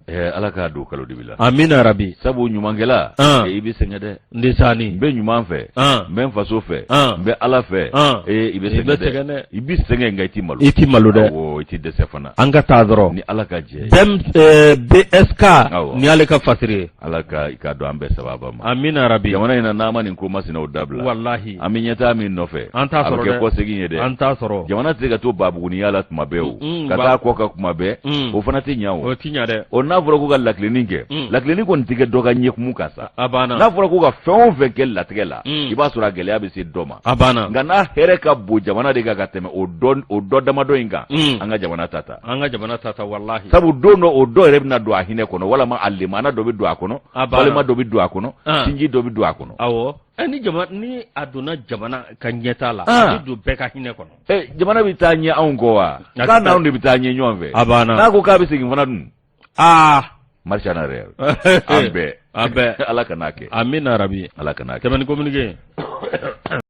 ala ka do kalo dibila amina rabi sabu ɲumangɛla i bɛ sɛgɛn dɛ ndesani n bɛ ɲuman fɛ n bɛ n faso fɛ n bɛ ala fɛ i bɛ sɛgɛn dɛ i bɛ sɛgɛn nka i ti malo dɛ i ti dɛsɛ fana an ka taa dɔrɔn ni ala ka jɛ BSK ni ale ka fasiri ala ka i ka dɔn an bɛɛ sababa ma amina rabi jamana in na n'an ma nin ko masinaw dabila wallahi an bɛ ɲɛtaa min nɔfɛ an t'a sɔrɔ dɛ a bɛ kɛ kɔsegin ye dɛ an t'a sɔrɔ jamana tɛ se ka to babuguniya la tuma bɛɛ o ka taa kɔ kan tuma bɛɛ o fana tɛ ɲɛ o ti ɲɛ dɛ o n'a fɔra ko ka lakilenin kɛ lakilenin kɔni tɛ kɛ dɔ ka ɲɛkumu kan sa a banna n'a fɔra ko ka fɛn o fɛn kɛ latigɛ la i b'a sɔrɔ a gɛlɛya bɛ se dɔ ma a banna nka n'a hɛrɛ ka bon jamana de kan ka tɛmɛ o dɔ damadɔ in kan an ka jamana ta wallahi sabu don dɔ o dɔ yɛrɛ bɛna don a hinɛ kɔnɔ walama a lemana dɔ bɛ don a kɔnɔ balima dɔ bɛ don a kɔnɔ sinji dɔ bɛ don a kɔnɔ awɔ ni a donna jamana ka ɲɛta la a bɛ don bɛɛ ka hinɛ kɔnɔ jamana bɛ taa ɲɛ anw kɔ wa k'a n'anw de bɛ taa ɲɛ ɲɔgɔn fɛ a banna n'a ko k'a bɛ segin fana dun marche en arrière an bɛɛ ala ka n'a kɛ amina rabi ala ka n'a kɛ tɛmɛ ni communiqué